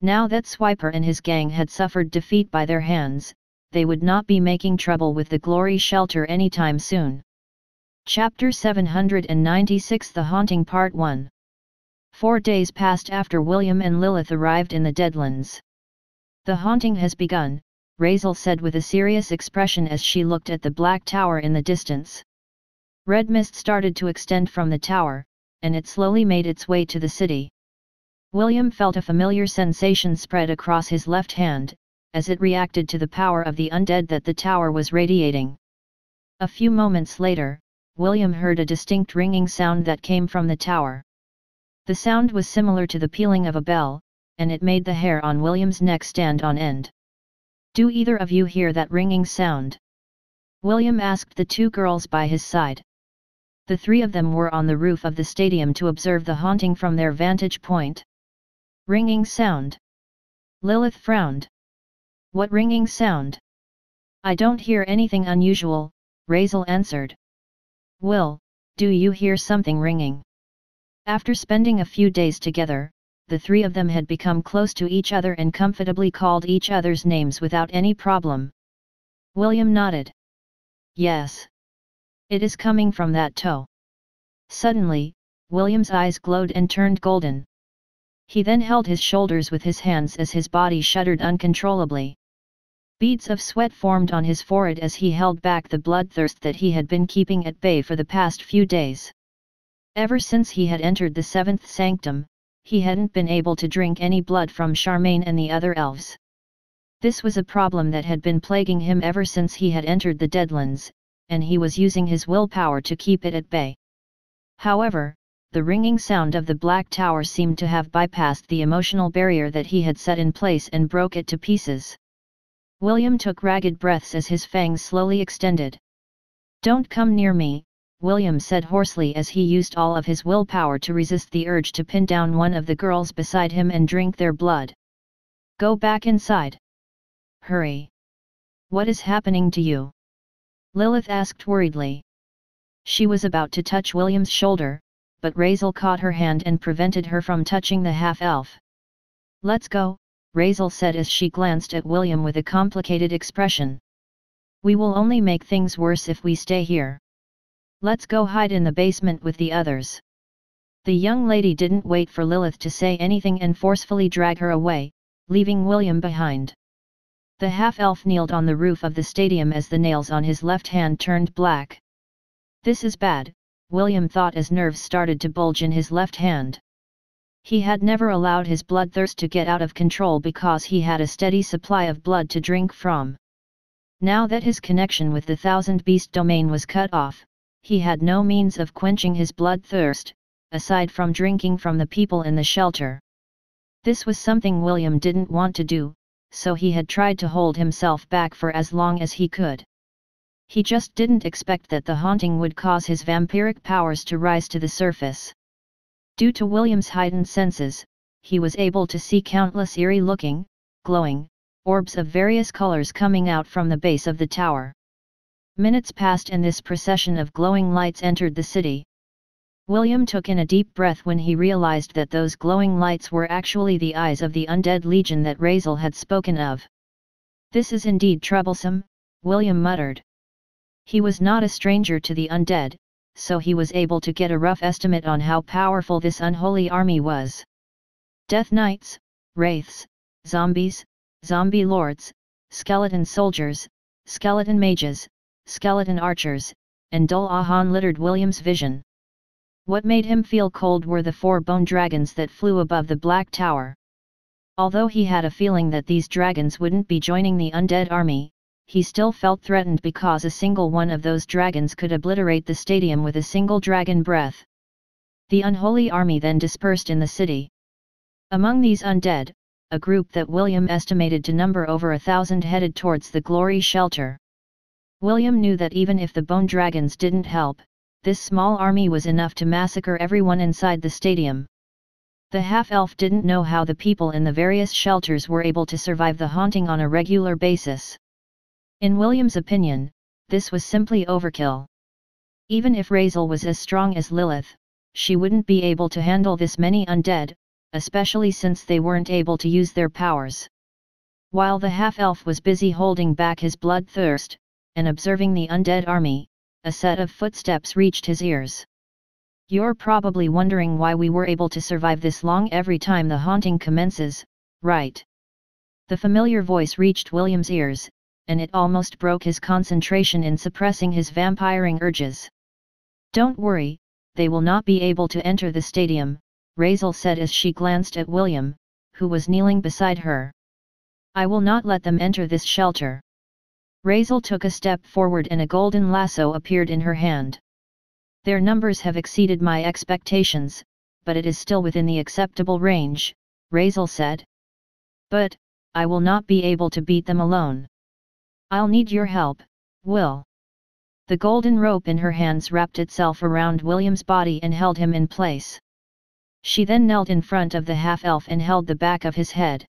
S1: Now that Swiper and his gang had suffered defeat by their hands, they would not be making trouble with the Glory Shelter anytime soon. Chapter 796, The Haunting Part 1. 4 days passed after William and Lilith arrived in the Deadlands. "The haunting has begun," Razel said with a serious expression as she looked at the black tower in the distance. Red mist started to extend from the tower, and it slowly made its way to the city. William felt a familiar sensation spread across his left hand, as it reacted to the power of the undead that the tower was radiating. A few moments later, William heard a distinct ringing sound that came from the tower. The sound was similar to the pealing of a bell, and it made the hair on William's neck stand on end. "Do either of you hear that ringing sound?" William asked the two girls by his side. The three of them were on the roof of the stadium to observe the haunting from their vantage point. "Ringing sound?" Lilith frowned. "What ringing sound?" "I don't hear anything unusual," Razel answered. "Will, do you hear something ringing?" After spending a few days together, the three of them had become close to each other and comfortably called each other's names without any problem. William nodded. "Yes. It is coming from that toe." Suddenly, William's eyes glowed and turned golden. He then held his shoulders with his hands as his body shuddered uncontrollably. Beads of sweat formed on his forehead as he held back the bloodthirst that he had been keeping at bay for the past few days. Ever since he had entered the 7th sanctum, he hadn't been able to drink any blood from Charmaine and the other elves. This was a problem that had been plaguing him ever since he had entered the Deadlands, and he was using his willpower to keep it at bay. However, the ringing sound of the Black Tower seemed to have bypassed the emotional barrier that he had set in place and broke it to pieces. William took ragged breaths as his fangs slowly extended. "Don't come near me," William said hoarsely as he used all of his willpower to resist the urge to pin down one of the girls beside him and drink their blood. "Go back inside. Hurry. What is happening to you?" Lilith asked worriedly. She was about to touch William's shoulder, but Razel caught her hand and prevented her from touching the half-elf. "Let's go," Razel said as she glanced at William with a complicated expression. "We will only make things worse if we stay here. Let's go hide in the basement with the others." The young lady didn't wait for Lilith to say anything and forcefully dragged her away, leaving William behind. The half-elf kneeled on the roof of the stadium as the nails on his left hand turned black. "This is bad," William thought as nerves started to bulge in his left hand. He had never allowed his bloodthirst to get out of control because he had a steady supply of blood to drink from. Now that his connection with the Thousand Beast domain was cut off, he had no means of quenching his bloodthirst, aside from drinking from the people in the shelter. This was something William didn't want to do, so he had tried to hold himself back for as long as he could. He just didn't expect that the haunting would cause his vampiric powers to rise to the surface. Due to William's heightened senses, he was able to see countless eerie-looking, glowing, orbs of various colors coming out from the base of the tower. Minutes passed and this procession of glowing lights entered the city. William took in a deep breath when he realized that those glowing lights were actually the eyes of the undead legion that Razel had spoken of. "This is indeed troublesome," William muttered. He was not a stranger to the undead, so he was able to get a rough estimate on how powerful this unholy army was. Death Knights, Wraiths, Zombies, Zombie Lords, Skeleton Soldiers, Skeleton Mages, Skeleton Archers, and Dul Ahan littered William's vision. What made him feel cold were the 4 bone dragons that flew above the Black Tower. Although he had a feeling that these dragons wouldn't be joining the undead army, he still felt threatened because a single one of those dragons could obliterate the stadium with a single dragon breath. The unholy army then dispersed in the city. Among these undead, a group that William estimated to number over 1,000 headed towards the Glory Shelter. William knew that even if the bone dragons didn't help, this small army was enough to massacre everyone inside the stadium. The half-elf didn't know how the people in the various shelters were able to survive the haunting on a regular basis. In William's opinion, this was simply overkill. Even if Razel was as strong as Lilith, she wouldn't be able to handle this many undead, especially since they weren't able to use their powers. While the half-elf was busy holding back his bloodthirst, and observing the undead army, a set of footsteps reached his ears. "You're probably wondering why we were able to survive this long every time the haunting commences, right?" The familiar voice reached William's ears, and it almost broke his concentration in suppressing his vampiring urges. "Don't worry, they will not be able to enter the stadium," Razel said as she glanced at William, who was kneeling beside her. "I will not let them enter this shelter." Razel took a step forward and a golden lasso appeared in her hand. "Their numbers have exceeded my expectations, but it is still within the acceptable range," Razel said. "But, I will not be able to beat them alone. I'll need your help, Will." The golden rope in her hands wrapped itself around William's body and held him in place. She then knelt in front of the half-elf and held the back of his head.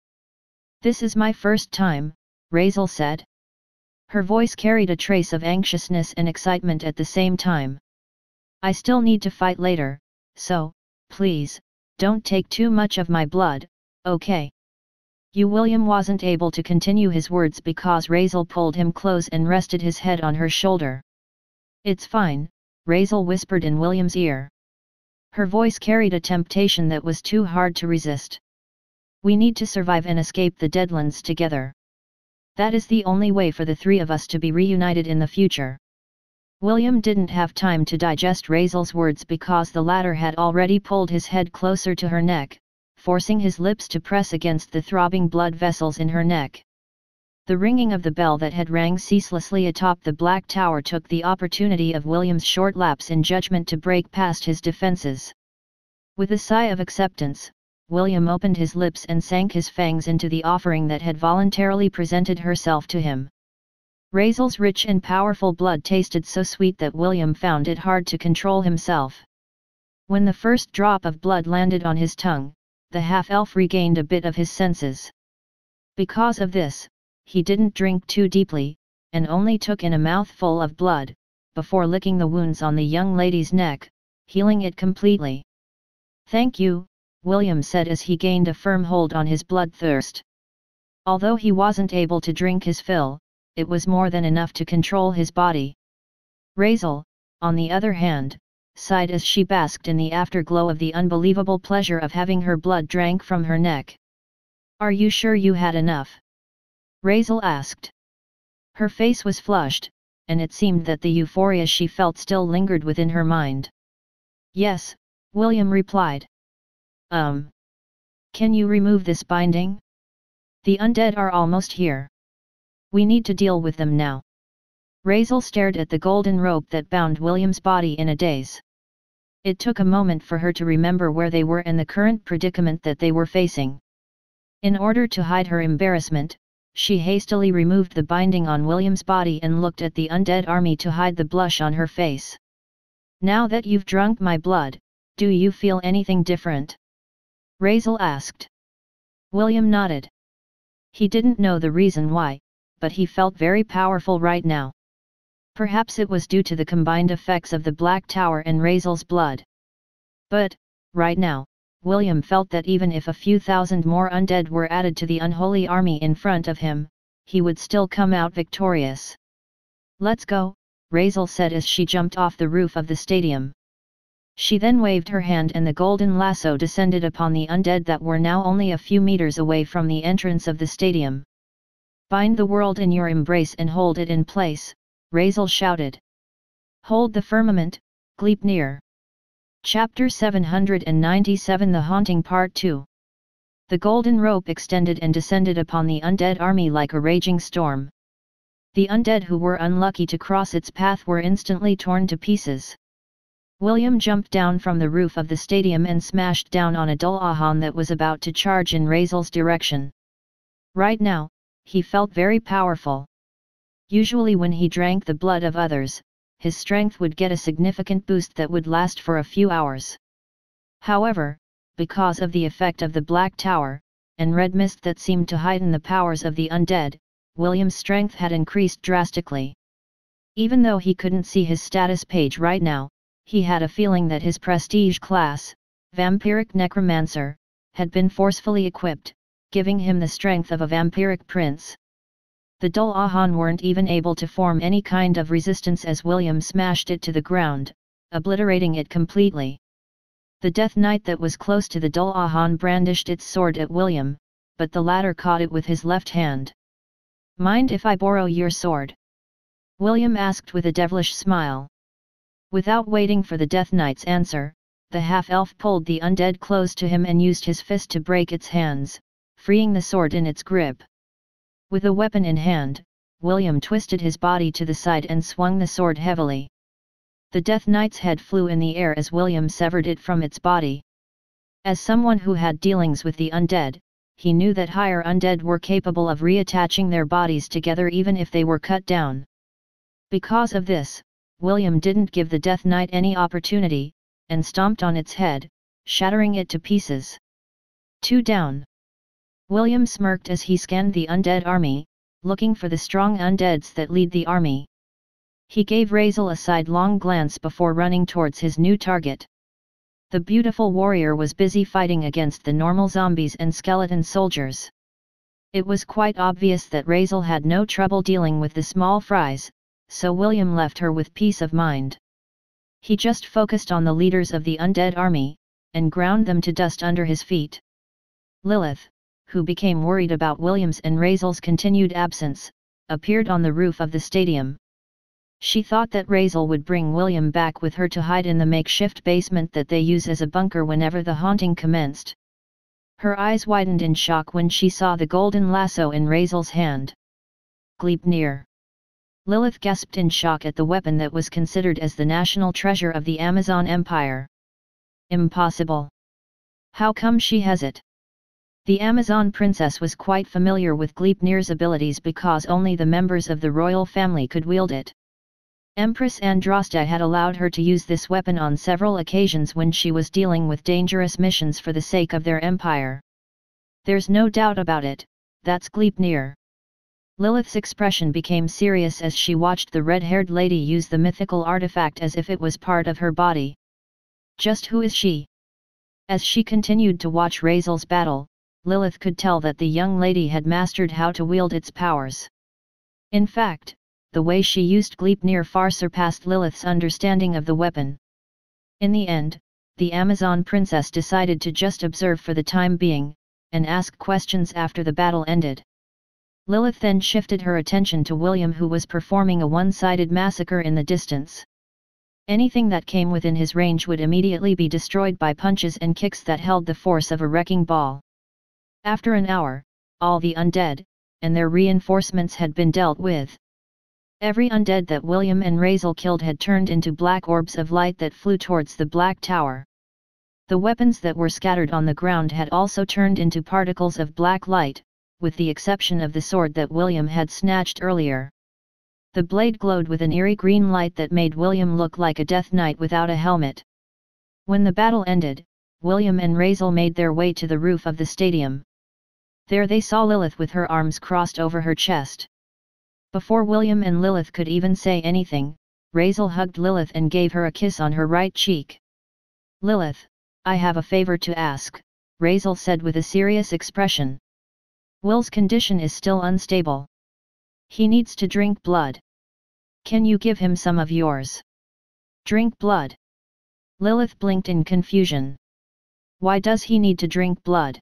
S1: "This is my first time," Razel said. Her voice carried a trace of anxiousness and excitement at the same time. "I still need to fight later, so, please, don't take too much of my blood, okay?" William wasn't able to continue his words because Razel pulled him close and rested his head on her shoulder. "It's fine," Razel whispered in William's ear. Her voice carried a temptation that was too hard to resist. "We need to survive and escape the Deadlands together. That is the only way for the 3 of us to be reunited in the future." William didn't have time to digest Razel's words because the latter had already pulled his head closer to her neck, forcing his lips to press against the throbbing blood vessels in her neck. The ringing of the bell that had rang ceaselessly atop the Black Tower took the opportunity of William's short lapse in judgment to break past his defenses. With a sigh of acceptance, William opened his lips and sank his fangs into the offering that had voluntarily presented herself to him. Razel's rich and powerful blood tasted so sweet that William found it hard to control himself. When the first drop of blood landed on his tongue, the half-elf regained a bit of his senses. Because of this, he didn't drink too deeply, and only took in a mouthful of blood, before licking the wounds on the young lady's neck, healing it completely. "Thank you," William said as he gained a firm hold on his bloodthirst. Although he wasn't able to drink his fill, it was more than enough to control his body. Razel, on the other hand, sighed as she basked in the afterglow of the unbelievable pleasure of having her blood drank from her neck. "Are you sure you had enough?" Razel asked. Her face was flushed, and it seemed that the euphoria she felt still lingered within her mind. "Yes," William replied. Can you remove this binding? The undead are almost here. We need to deal with them now." Razel stared at the golden rope that bound William's body in a daze. It took a moment for her to remember where they were and the current predicament that they were facing. In order to hide her embarrassment, she hastily removed the binding on William's body and looked at the undead army to hide the blush on her face. "Now that you've drunk my blood, Do you feel anything different? Razel asked. William nodded. He didn't know the reason why, but he felt very powerful right now. Perhaps it was due to the combined effects of the Black Tower and Razel's blood. But, right now, William felt that even if a few thousand more undead were added to the unholy army in front of him, he would still come out victorious. Let's go, Razel said as she jumped off the roof of the stadium. She then waved her hand and the golden lasso descended upon the undead that were now only a few meters away from the entrance of the stadium. Bind the world in your embrace and hold it in place, Razel shouted. Hold the firmament, Gleipnir. Chapter 797 The Haunting Part 2. The golden rope extended and descended upon the undead army like a raging storm. The undead who were unlucky to cross its path were instantly torn to pieces. William jumped down from the roof of the stadium and smashed down on a Dullahan that was about to charge in Razel's direction. Right now, he felt very powerful. Usually when he drank the blood of others, his strength would get a significant boost that would last for a few hours. However, because of the effect of the Black Tower, and red mist that seemed to heighten the powers of the undead, William's strength had increased drastically. Even though he couldn't see his status page right now, he had a feeling that his prestige class, Vampiric Necromancer, had been forcefully equipped, giving him the strength of a vampiric prince. The Dullahan weren't even able to form any kind of resistance as William smashed it to the ground, obliterating it completely. The Death Knight that was close to the Dullahan brandished its sword at William, but the latter caught it with his left hand. Mind if I borrow your sword? William asked with a devilish smile. Without waiting for the Death Knight's answer, the half-elf pulled the undead close to him and used his fist to break its hands, freeing the sword in its grip. With a weapon in hand, William twisted his body to the side and swung the sword heavily. The Death Knight's head flew in the air as William severed it from its body. As someone who had dealings with the undead, he knew that higher undead were capable of reattaching their bodies together even if they were cut down. Because of this, William didn't give the Death Knight any opportunity, and stomped on its head, shattering it to pieces. 2 down. William smirked as he scanned the undead army, looking for the strong undeads that lead the army. He gave Razel a sidelong glance before running towards his new target. The beautiful warrior was busy fighting against the normal zombies and skeleton soldiers. It was quite obvious that Razel had no trouble dealing with the small fries, so William left her with peace of mind. He just focused on the leaders of the undead army, and ground them to dust under his feet. Lilith, who became worried about William's and Razel's continued absence, appeared on the roof of the stadium. She thought that Razel would bring William back with her to hide in the makeshift basement that they use as a bunker whenever the haunting commenced. Her eyes widened in shock when she saw the golden lasso in Razel's hand. Gleipnir. Lilith gasped in shock at the weapon that was considered as the national treasure of the Amazon Empire. Impossible. How come she has it? The Amazon princess was quite familiar with Gleipnir's abilities because only the members of the royal family could wield it. Empress Andraste had allowed her to use this weapon on several occasions when she was dealing with dangerous missions for the sake of their empire. There's no doubt about it, that's Gleipnir. Lilith's expression became serious as she watched the red-haired lady use the mythical artifact as if it was part of her body. Just who is she? As she continued to watch Razel's battle, Lilith could tell that the young lady had mastered how to wield its powers. In fact, the way she used Gleipnir far surpassed Lilith's understanding of the weapon. In the end, the Amazon princess decided to just observe for the time being, and ask questions after the battle ended. Lilith then shifted her attention to William, who was performing a one-sided massacre in the distance. Anything that came within his range would immediately be destroyed by punches and kicks that held the force of a wrecking ball. After an hour, all the undead, and their reinforcements had been dealt with. Every undead that William and Razel killed had turned into black orbs of light that flew towards the Black Tower. The weapons that were scattered on the ground had also turned into particles of black light, with the exception of the sword that William had snatched earlier. The blade glowed with an eerie green light that made William look like a Death Knight without a helmet. When the battle ended, William and Razel made their way to the roof of the stadium. There they saw Lilith with her arms crossed over her chest. Before William and Lilith could even say anything, Razel hugged Lilith and gave her a kiss on her right cheek. "Lilith, I have a favor to ask," Razel said with a serious expression. "Will's condition is still unstable. He needs to drink blood. Can you give him some of yours?" "Drink blood?" Lilith blinked in confusion. "Why does he need to drink blood?"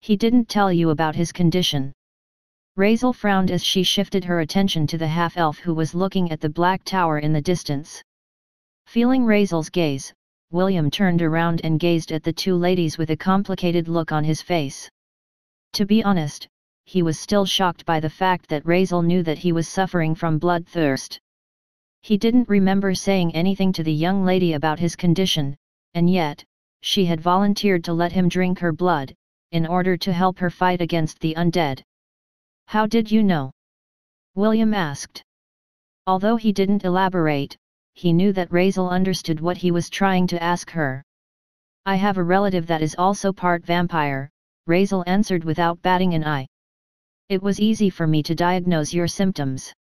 S1: He didn't tell you about his condition." Razel frowned as she shifted her attention to the half-elf who was looking at the black tower in the distance. Feeling Razel's gaze, William turned around and gazed at the two ladies with a complicated look on his face. To be honest, he was still shocked by the fact that Razel knew that he was suffering from bloodthirst. He didn't remember saying anything to the young lady about his condition, and yet, she had volunteered to let him drink her blood, in order to help her fight against the undead. "How did you know?" William asked. Although he didn't elaborate, he knew that Razel understood what he was trying to ask her. "I have a relative that is also part vampire," Razel answered without batting an eye. "It was easy for me to diagnose your symptoms."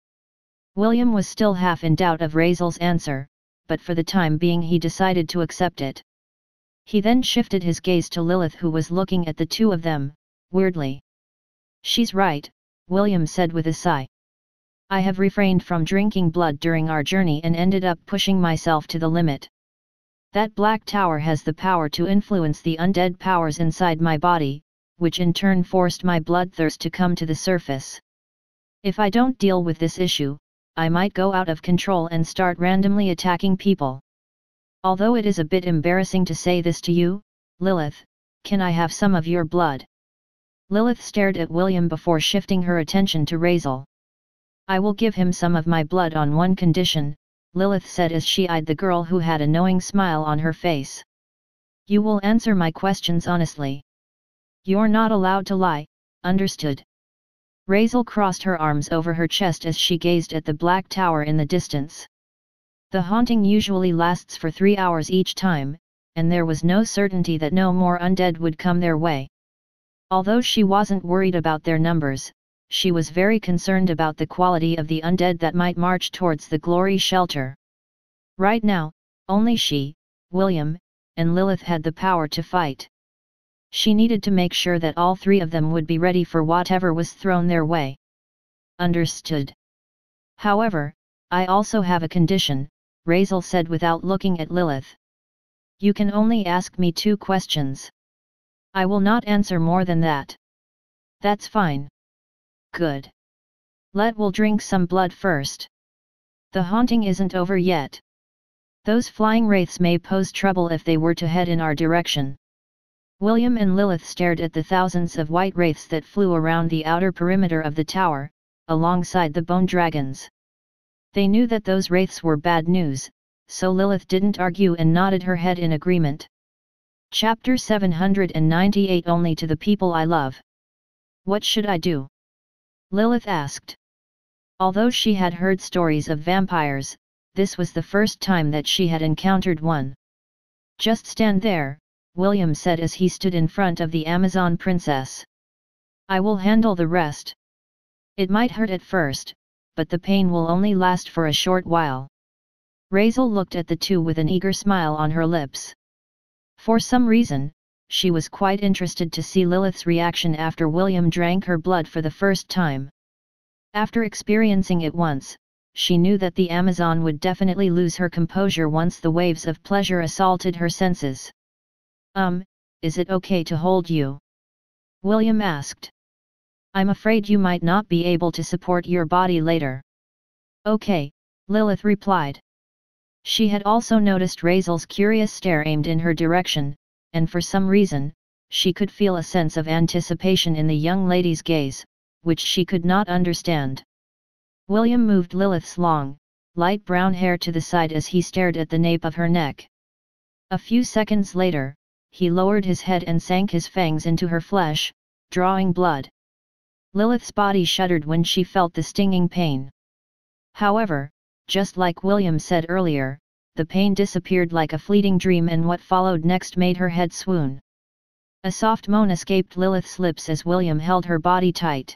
S1: William was still half in doubt of Razel's answer, but for the time being he decided to accept it. He then shifted his gaze to Lilith, who was looking at the two of them, weirdly. "She's right," William said with a sigh. "I have refrained from drinking blood during our journey and ended up pushing myself to the limit. That black tower has the power to influence the undead powers inside my body, which in turn forced my bloodthirst to come to the surface. If I don't deal with this issue, I might go out of control and start randomly attacking people. Although it is a bit embarrassing to say this to you, Lilith, can I have some of your blood?" Lilith stared at William before shifting her attention to Razel. "I will give him some of my blood on one condition," Lilith said as she eyed the girl who had a knowing smile on her face. "You will answer my questions honestly. You're not allowed to lie, understood?" Razel crossed her arms over her chest as she gazed at the black tower in the distance. The haunting usually lasts for 3 hours each time, and there was no certainty that no more undead would come their way. Although she wasn't worried about their numbers, she was very concerned about the quality of the undead that might march towards the glory shelter. Right now, only she, William, and Lilith had the power to fight. She needed to make sure that all three of them would be ready for whatever was thrown their way. "Understood. However, I also have a condition," Razel said without looking at Lilith. "You can only ask me 2 questions. I will not answer more than that." "That's fine." "Good. We'll drink some blood first. The haunting isn't over yet. Those flying wraiths may pose trouble if they were to head in our direction." William and Lilith stared at the thousands of white wraiths that flew around the outer perimeter of the tower, alongside the bone dragons. They knew that those wraiths were bad news, so Lilith didn't argue and nodded her head in agreement. Chapter 798 Only to the people I love. "What should I do?" Lilith asked. Although she had heard stories of vampires, this was the first time that she had encountered one. "Just stand there," William said as he stood in front of the Amazon princess. "I will handle the rest. It might hurt at first, but the pain will only last for a short while." Razel looked at the two with an eager smile on her lips. For some reason, she was quite interested to see Lilith's reaction after William drank her blood for the first time. After experiencing it once, she knew that the Amazon would definitely lose her composure once the waves of pleasure assaulted her senses. Is it okay to hold you?" William asked. "I'm afraid you might not be able to support your body later." "Okay," Lilith replied. She had also noticed Razel's curious stare aimed in her direction, and for some reason, she could feel a sense of anticipation in the young lady's gaze, which she could not understand. William moved Lilith's long, light brown hair to the side as he stared at the nape of her neck. A few seconds later, he lowered his head and sank his fangs into her flesh, drawing blood. Lilith's body shuddered when she felt the stinging pain. However, just like William said earlier, the pain disappeared like a fleeting dream, and what followed next made her head swoon. A soft moan escaped Lilith's lips as William held her body tight.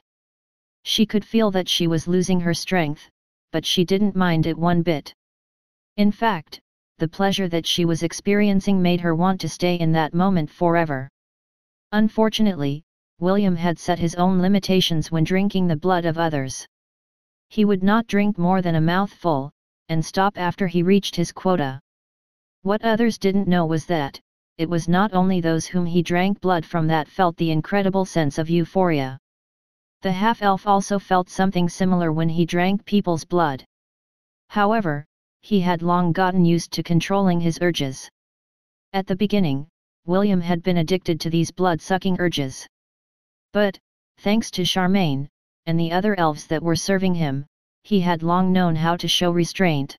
S1: She could feel that she was losing her strength, but she didn't mind it one bit. In fact, the pleasure that she was experiencing made her want to stay in that moment forever. Unfortunately, William had set his own limitations when drinking the blood of others. He would not drink more than a mouthful, and stop after he reached his quota. What others didn't know was that, it was not only those whom he drank blood from that felt the incredible sense of euphoria. The half-elf also felt something similar when he drank people's blood. However, he had long gotten used to controlling his urges. At the beginning, William had been addicted to these blood-sucking urges. But, thanks to Charmaine, and the other elves that were serving him, he had long known how to show restraint.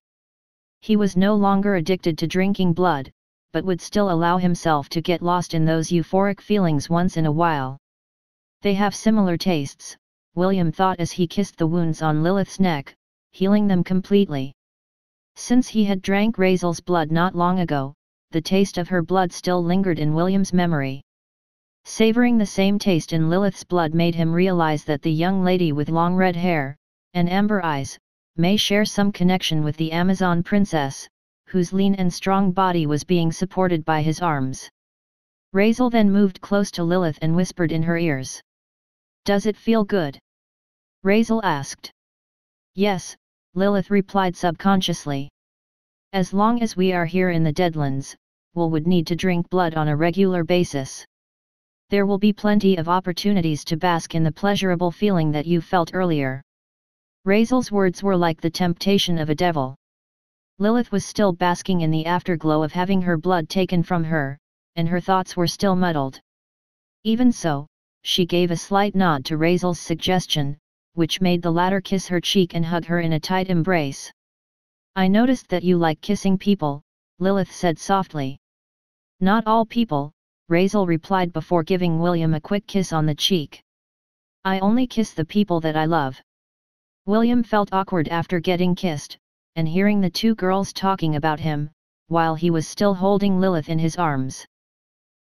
S1: He was no longer addicted to drinking blood, but would still allow himself to get lost in those euphoric feelings once in a while. They have similar tastes, William thought as he kissed the wounds on Lilith's neck, healing them completely. Since he had drank Raisel's blood not long ago, the taste of her blood still lingered in William's memory. Savoring the same taste in Lilith's blood made him realize that the young lady with long red hair, and amber eyes, may share some connection with the Amazon princess, whose lean and strong body was being supported by his arms. Raisel then moved close to Lilith and whispered in her ears. "Does it feel good?" Raisel asked. "Yes," Lilith replied subconsciously. "As long as we are here in the Deadlands, we'll would need to drink blood on a regular basis. There will be plenty of opportunities to bask in the pleasurable feeling that you felt earlier." Raisel's words were like the temptation of a devil. Lilith was still basking in the afterglow of having her blood taken from her, and her thoughts were still muddled. Even so, she gave a slight nod to Raisel's suggestion, which made the latter kiss her cheek and hug her in a tight embrace. "I noticed that you like kissing people," Lilith said softly. "Not all people," Raisel replied before giving William a quick kiss on the cheek. "I only kiss the people that I love." William felt awkward after getting kissed, and hearing the two girls talking about him, while he was still holding Lilith in his arms.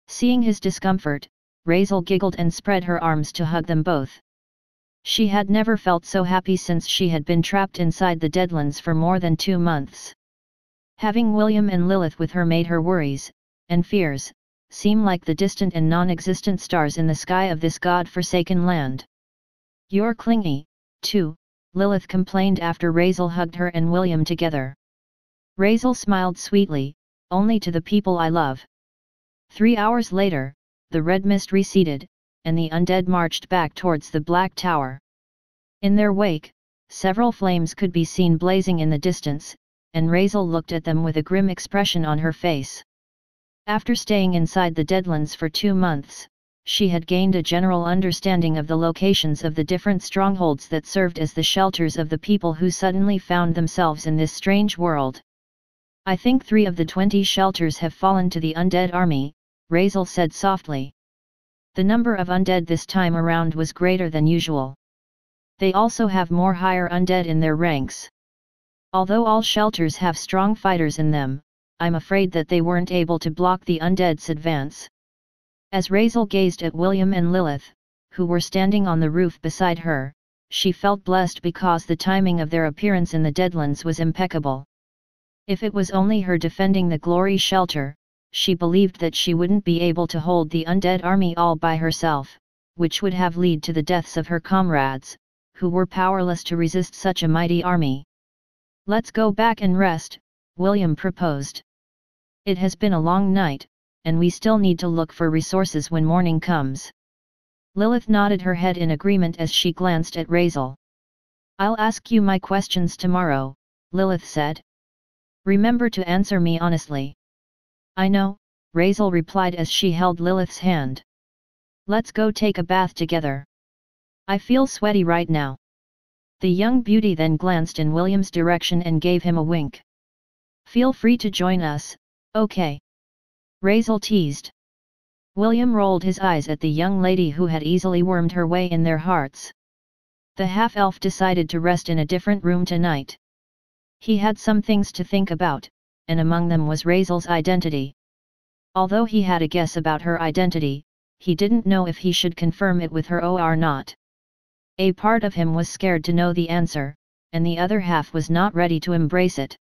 S1: Seeing his discomfort, Raisel giggled and spread her arms to hug them both. She had never felt so happy since she had been trapped inside the Deadlands for more than 2 months. Having William and Lilith with her made her worries, and fears, seem like the distant and non-existent stars in the sky of this god-forsaken land. "You're clingy, too," Lilith complained after Raisel hugged her and William together. Raisel smiled sweetly, "Only to the people I love." 3 hours later, the red mist receded, and the undead marched back towards the Black Tower. In their wake, several flames could be seen blazing in the distance, and Raisel looked at them with a grim expression on her face. After staying inside the Deadlands for 2 months, she had gained a general understanding of the locations of the different strongholds that served as the shelters of the people who suddenly found themselves in this strange world. "I think 3 of the 20 shelters have fallen to the undead army," Raisel said softly. The number of undead this time around was greater than usual. They also have more higher undead in their ranks. Although all shelters have strong fighters in them, I'm afraid that they weren't able to block the undead's advance. As Raisel gazed at William and Lilith, who were standing on the roof beside her, she felt blessed because the timing of their appearance in the Deadlands was impeccable. If it was only her defending the Glory Shelter, she believed that she wouldn't be able to hold the undead army all by herself, which would have led to the deaths of her comrades, who were powerless to resist such a mighty army. "Let's go back and rest," William proposed. "It has been a long night, and we still need to look for resources when morning comes." Lilith nodded her head in agreement as she glanced at Raisel. "I'll ask you my questions tomorrow," Lilith said. "Remember to answer me honestly." "I know," Raisel replied as she held Lilith's hand. "Let's go take a bath together. I feel sweaty right now." The young beauty then glanced in William's direction and gave him a wink. "Feel free to join us, okay?" Raisel teased. William rolled his eyes at the young lady who had easily wormed her way in their hearts. The half-elf decided to rest in a different room tonight. He had some things to think about, and among them was Raisel's identity. Although he had a guess about her identity, he didn't know if he should confirm it with her or not. A part of him was scared to know the answer, and the other half was not ready to embrace it.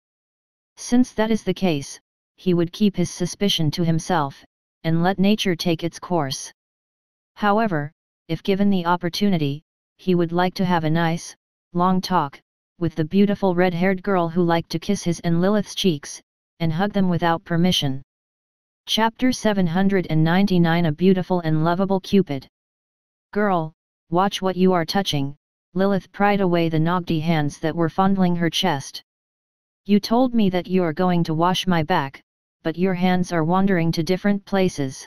S1: Since that is the case, he would keep his suspicion to himself, and let nature take its course. However, if given the opportunity, he would like to have a nice, long talk with the beautiful red-haired girl who liked to kiss his and Lilith's cheeks, and hug them without permission. Chapter 799 A Beautiful and Lovable Cupid. Girl, watch what you are touching, Lilith pried away the noggy hands that were fondling her chest. You told me that you are going to wash my back, but your hands are wandering to different places.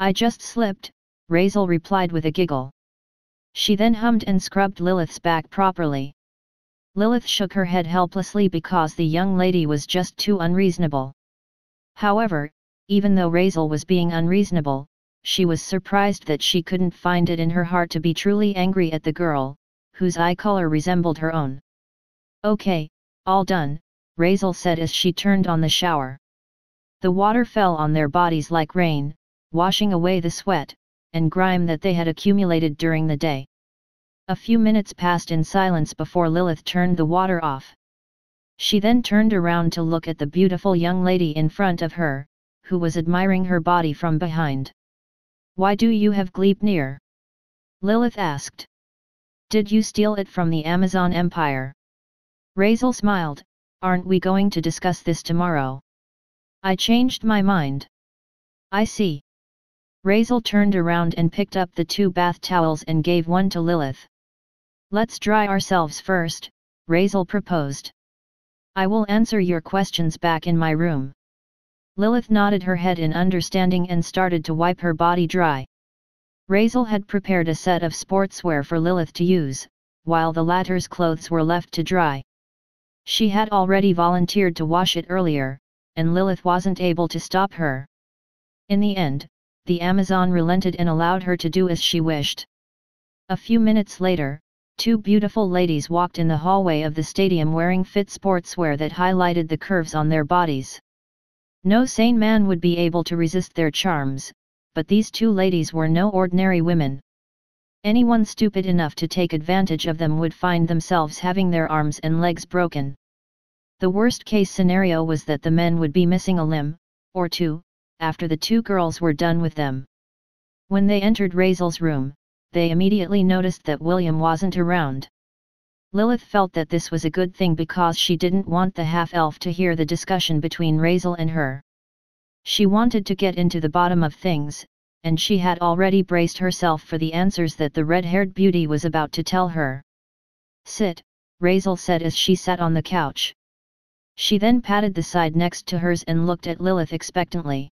S1: I just slipped, Raisel replied with a giggle. She then hummed and scrubbed Lilith's back properly. Lilith shook her head helplessly because the young lady was just too unreasonable. However, even though Raisel was being unreasonable, she was surprised that she couldn't find it in her heart to be truly angry at the girl, whose eye color resembled her own. Okay, all done, Raisel said as she turned on the shower. The water fell on their bodies like rain, washing away the sweat and grime that they had accumulated during the day. A few minutes passed in silence before Lilith turned the water off. She then turned around to look at the beautiful young lady in front of her, who was admiring her body from behind. Why do you have Gleipnir? Lilith asked. Did you steal it from the Amazon Empire? Raisel smiled. Aren't we going to discuss this tomorrow? I changed my mind. I see. Raisel turned around and picked up the 2 bath towels and gave one to Lilith. Let's dry ourselves first, Raisel proposed. I will answer your questions back in my room. Lilith nodded her head in understanding and started to wipe her body dry. Raisel had prepared a set of sportswear for Lilith to use, while the latter's clothes were left to dry. She had already volunteered to wash it earlier, and Lilith wasn't able to stop her. In the end, the Amazon relented and allowed her to do as she wished. A few minutes later, 2 beautiful ladies walked in the hallway of the stadium wearing fit sportswear that highlighted the curves on their bodies. No sane man would be able to resist their charms, but these 2 ladies were no ordinary women. Anyone stupid enough to take advantage of them would find themselves having their arms and legs broken. The worst-case scenario was that the men would be missing a limb, or 2, after the 2 girls were done with them. When they entered Raisel's room, they immediately noticed that William wasn't around. Lilith felt that this was a good thing because she didn't want the half-elf to hear the discussion between Raisel and her. She wanted to get into the bottom of things, and she had already braced herself for the answers that the red-haired beauty was about to tell her. Sit, Raisel said as she sat on the couch. She then patted the side next to hers and looked at Lilith expectantly.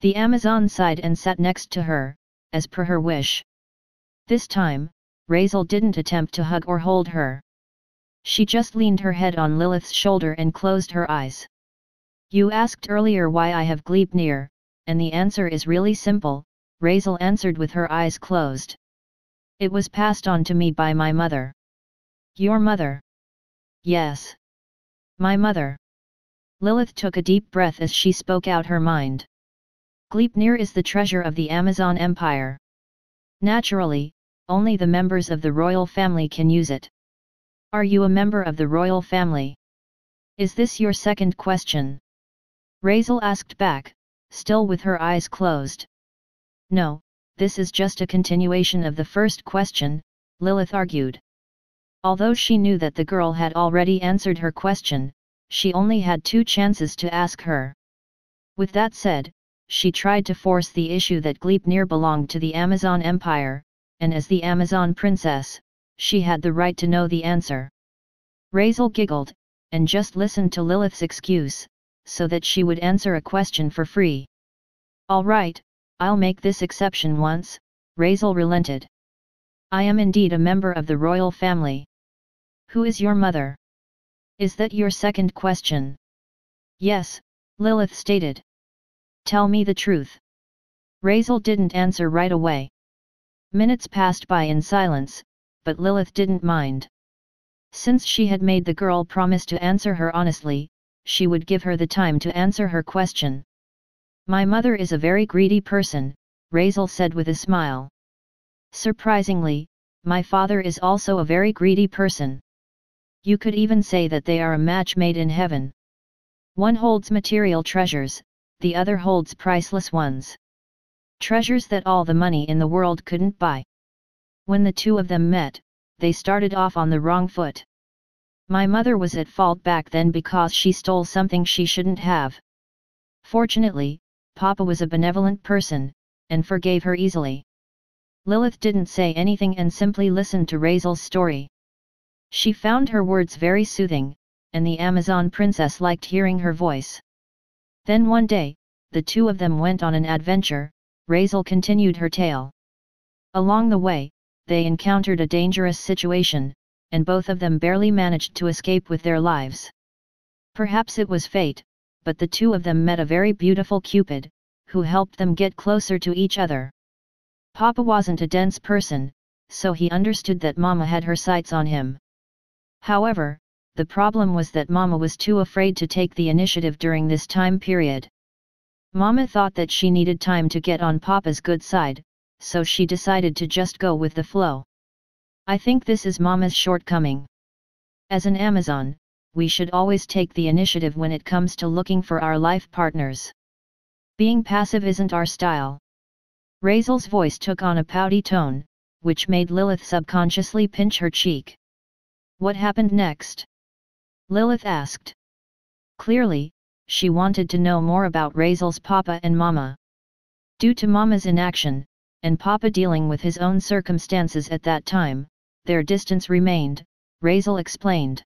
S1: The Amazon sighed and sat next to her, as per her wish. This time, Raisel didn't attempt to hug or hold her. She just leaned her head on Lilith's shoulder and closed her eyes. You asked earlier why I have Gleipnir, and the answer is really simple, Raisel answered with her eyes closed. It was passed on to me by my mother. Your mother? Yes. My mother. Lilith took a deep breath as she spoke out her mind. Gleipnir is the treasure of the Amazon Empire. Naturally, only the members of the royal family can use it. Are you a member of the royal family? Is this your second question? Raisel asked back, still with her eyes closed. No, this is just a continuation of the first question, Lilith argued. Although she knew that the girl had already answered her question, she only had 2 chances to ask her. With that said, she tried to force the issue that Gleipnir belonged to the Amazon Empire, and as the Amazon princess, she had the right to know the answer. Raisel giggled, and just listened to Lilith's excuse, so that she would answer a question for free. All right, I'll make this exception once, Raisel relented. I am indeed a member of the royal family. Who is your mother? Is that your second question? Yes, Lilith stated. Tell me the truth. Raisel didn't answer right away. Minutes passed by in silence, but Lilith didn't mind. Since she had made the girl promise to answer her honestly, she would give her the time to answer her question. My mother is a very greedy person, Razel said with a smile. Surprisingly, my father is also a very greedy person. You could even say that they are a match made in heaven. One holds material treasures, the other holds priceless ones. Treasures that all the money in the world couldn't buy. When the two of them met, they started off on the wrong foot. My mother was at fault back then because she stole something she shouldn't have. Fortunately, Papa was a benevolent person, and forgave her easily. Lilith didn't say anything and simply listened to Razel's story. She found her words very soothing, and the Amazon princess liked hearing her voice. Then one day, the two of them went on an adventure. Razel continued her tale. Along the way, they encountered a dangerous situation, and both of them barely managed to escape with their lives. Perhaps it was fate, but the two of them met a very beautiful Cupid, who helped them get closer to each other. Papa wasn't a dense person, so he understood that Mama had her sights on him. However, the problem was that Mama was too afraid to take the initiative during this time period. Mama thought that she needed time to get on Papa's good side, so she decided to just go with the flow. I think this is Mama's shortcoming. As an Amazon, we should always take the initiative when it comes to looking for our life partners. Being passive isn't our style. Razel's voice took on a pouty tone, which made Lilith subconsciously pinch her cheek. What happened next? Lilith asked. Clearly, she wanted to know more about Razel's Papa and Mama. Due to Mama's inaction, and Papa dealing with his own circumstances at that time, their distance remained, Razel explained.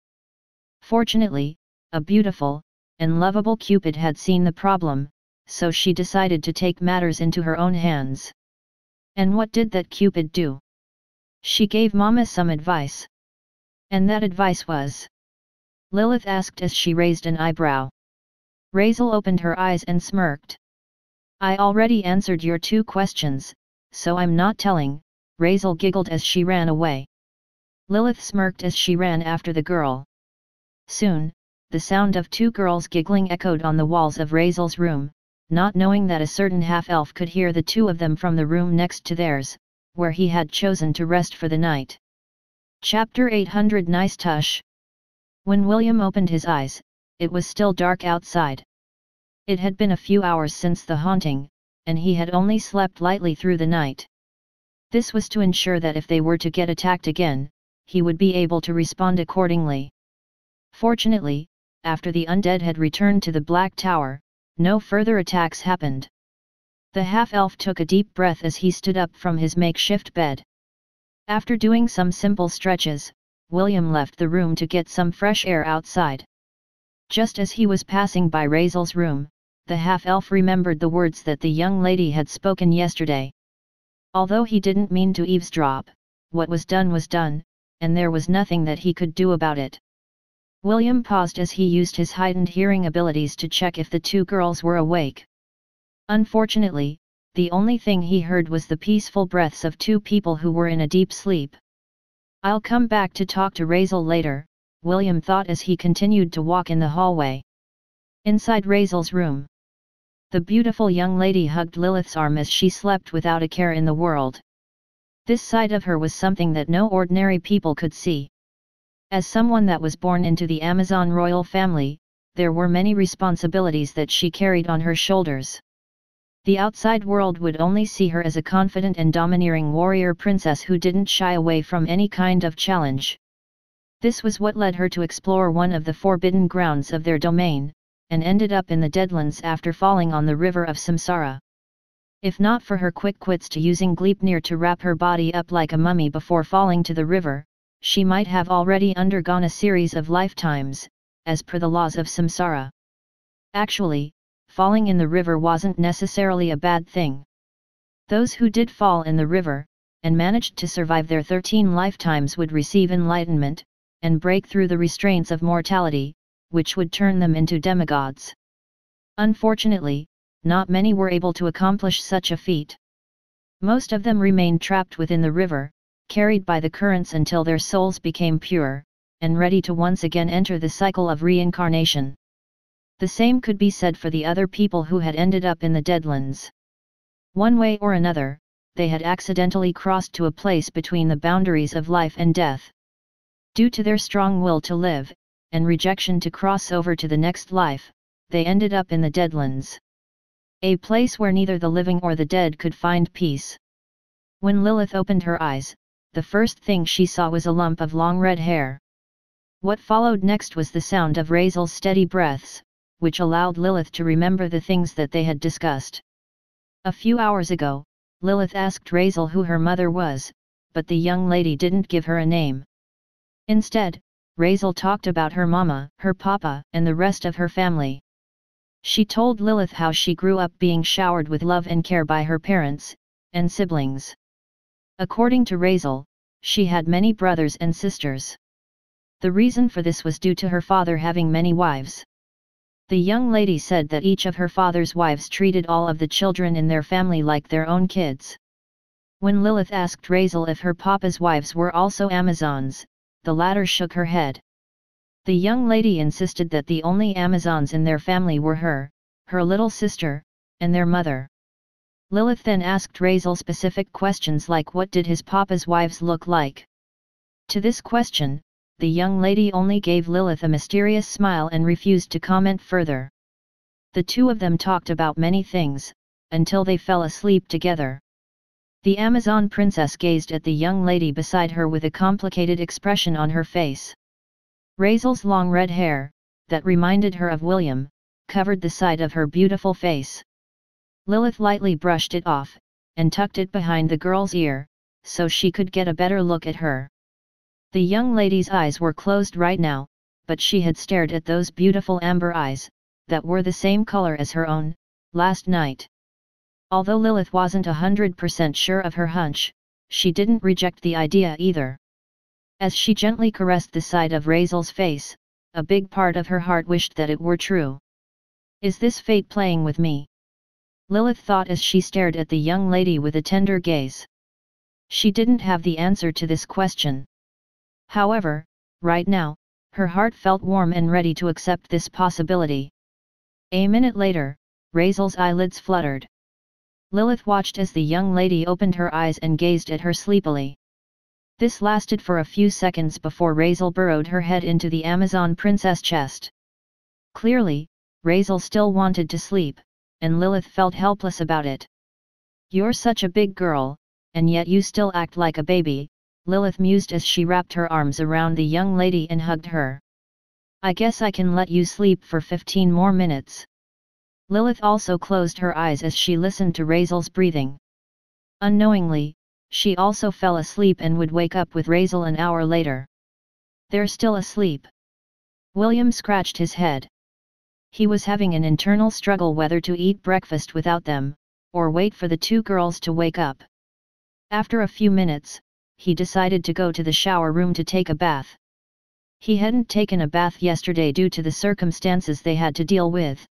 S1: Fortunately, a beautiful and lovable Cupid had seen the problem, so she decided to take matters into her own hands. And what did that Cupid do? She gave Mama some advice. And that advice was? Lilith asked as she raised an eyebrow. Razel opened her eyes and smirked. I already answered your two questions, so I'm not telling, Razel giggled as she ran away. Lilith smirked as she ran after the girl. Soon, the sound of two girls giggling echoed on the walls of Razel's room, not knowing that a certain half-elf could hear the two of them from the room next to theirs, where he had chosen to rest for the night. Chapter 800 Nice Tush. When William opened his eyes, it was still dark outside. It had been a few hours since the haunting, and he had only slept lightly through the night. This was to ensure that if they were to get attacked again, he would be able to respond accordingly. Fortunately, after the undead had returned to the Black Tower, no further attacks happened. The half-elf took a deep breath as he stood up from his makeshift bed. After doing some simple stretches, William left the room to get some fresh air outside. Just as he was passing by Razel's room, the half-elf remembered the words that the young lady had spoken yesterday. Although he didn't mean to eavesdrop, what was done, and there was nothing that he could do about it. William paused as he used his heightened hearing abilities to check if the two girls were awake. Unfortunately, the only thing he heard was the peaceful breaths of two people who were in a deep sleep. I'll come back to talk to Razel later, William thought as he continued to walk in the hallway. Inside Razel's room, the beautiful young lady hugged Lilith's arm as she slept without a care in the world. This side of her was something that no ordinary people could see. As someone that was born into the Amazon royal family, there were many responsibilities that she carried on her shoulders. The outside world would only see her as a confident and domineering warrior princess who didn't shy away from any kind of challenge. This was what led her to explore one of the forbidden grounds of their domain, and ended up in the Deadlands after falling on the river of Samsara. If not for her quick wits to using Gleipnir to wrap her body up like a mummy before falling to the river, she might have already undergone a series of lifetimes, as per the laws of Samsara. Actually, falling in the river wasn't necessarily a bad thing. Those who did fall in the river, and managed to survive their 13 lifetimes would receive enlightenment, and break through the restraints of mortality, which would turn them into demigods. Unfortunately, not many were able to accomplish such a feat. Most of them remained trapped within the river, carried by the currents until their souls became pure, and ready to once again enter the cycle of reincarnation. The same could be said for the other people who had ended up in the Deadlands. One way or another, they had accidentally crossed to a place between the boundaries of life and death. Due to their strong will to live, and rejection to cross over to the next life, they ended up in the Deadlands. A place where neither the living or the dead could find peace. When Lilith opened her eyes, the first thing she saw was a lump of long red hair. What followed next was the sound of Raisel's steady breaths, which allowed Lilith to remember the things that they had discussed. A few hours ago, Lilith asked Raisel who her mother was, but the young lady didn't give her a name. Instead, Raisel talked about her mama, her papa, and the rest of her family. She told Lilith how she grew up being showered with love and care by her parents and siblings. According to Raisel, she had many brothers and sisters. The reason for this was due to her father having many wives. The young lady said that each of her father's wives treated all of the children in their family like their own kids. When Lilith asked Raisel if her papa's wives were also Amazons, the latter shook her head. The young lady insisted that the only Amazons in their family were her little sister, and their mother. Lilith then asked Raisel specific questions like what did his papa's wives look like. To this question, the young lady only gave Lilith a mysterious smile and refused to comment further. The two of them talked about many things, until they fell asleep together. The Amazon princess gazed at the young lady beside her with a complicated expression on her face. Raisel's long red hair, that reminded her of William, covered the side of her beautiful face. Lilith lightly brushed it off, and tucked it behind the girl's ear, so she could get a better look at her. The young lady's eyes were closed right now, but she had stared at those beautiful amber eyes, that were the same color as her own, last night. Although Lilith wasn't 100% sure of her hunch, she didn't reject the idea either. As she gently caressed the side of Raisel's face, a big part of her heart wished that it were true. Is this fate playing with me? Lilith thought as she stared at the young lady with a tender gaze. She didn't have the answer to this question. However, right now, her heart felt warm and ready to accept this possibility. A minute later, Raisel's eyelids fluttered. Lilith watched as the young lady opened her eyes and gazed at her sleepily. This lasted for a few seconds before Raisel burrowed her head into the Amazon princess chest. Clearly, Raisel still wanted to sleep, and Lilith felt helpless about it. "You're such a big girl, and yet you still act like a baby," Lilith mused as she wrapped her arms around the young lady and hugged her. "I guess I can let you sleep for 15 more minutes." Lilith also closed her eyes as she listened to Raisel's breathing. Unknowingly, she also fell asleep and would wake up with Raisel an hour later. "They're still asleep." William scratched his head. He was having an internal struggle whether to eat breakfast without them, or wait for the two girls to wake up. After a few minutes, he decided to go to the shower room to take a bath. He hadn't taken a bath yesterday due to the circumstances they had to deal with.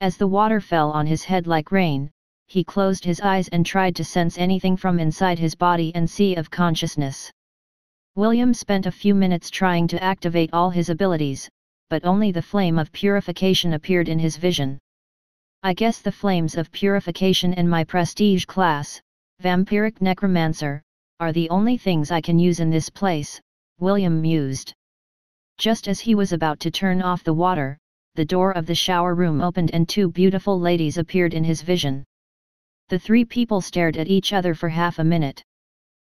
S1: As the water fell on his head like rain, he closed his eyes and tried to sense anything from inside his body and sea of consciousness. William spent a few minutes trying to activate all his abilities, but only the flame of purification appeared in his vision. "I guess the flames of purification in my prestige class, Vampiric Necromancer, are the only things I can use in this place," William mused. Just as he was about to turn off the water, the door of the shower room opened and two beautiful ladies appeared in his vision. The three people stared at each other for half a minute.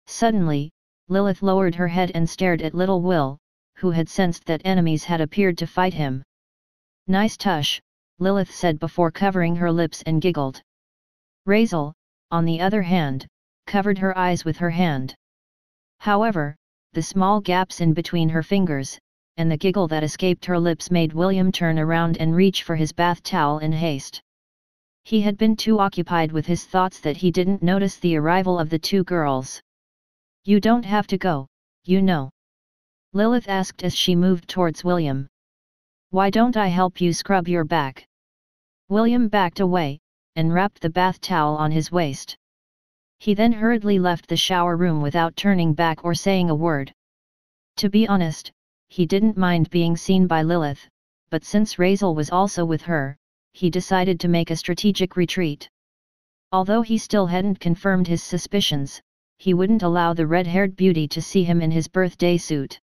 S1: Suddenly, Lilith lowered her head and stared at little Will, who had sensed that enemies had appeared to fight him. "Nice tush," Lilith said before covering her lips and giggled. Raisel, on the other hand, covered her eyes with her hand. However, the small gaps in between her fingers, and the giggle that escaped her lips made William turn around and reach for his bath towel in haste. He had been too occupied with his thoughts that he didn't notice the arrival of the two girls. "You don't have to go, you know," Lilith asked as she moved towards William. "Why don't I help you scrub your back?" William backed away, and wrapped the bath towel on his waist. He then hurriedly left the shower room without turning back or saying a word. To be honest, he didn't mind being seen by Lilith, but since Razel was also with her, he decided to make a strategic retreat. Although he still hadn't confirmed his suspicions, he wouldn't allow the red-haired beauty to see him in his birthday suit.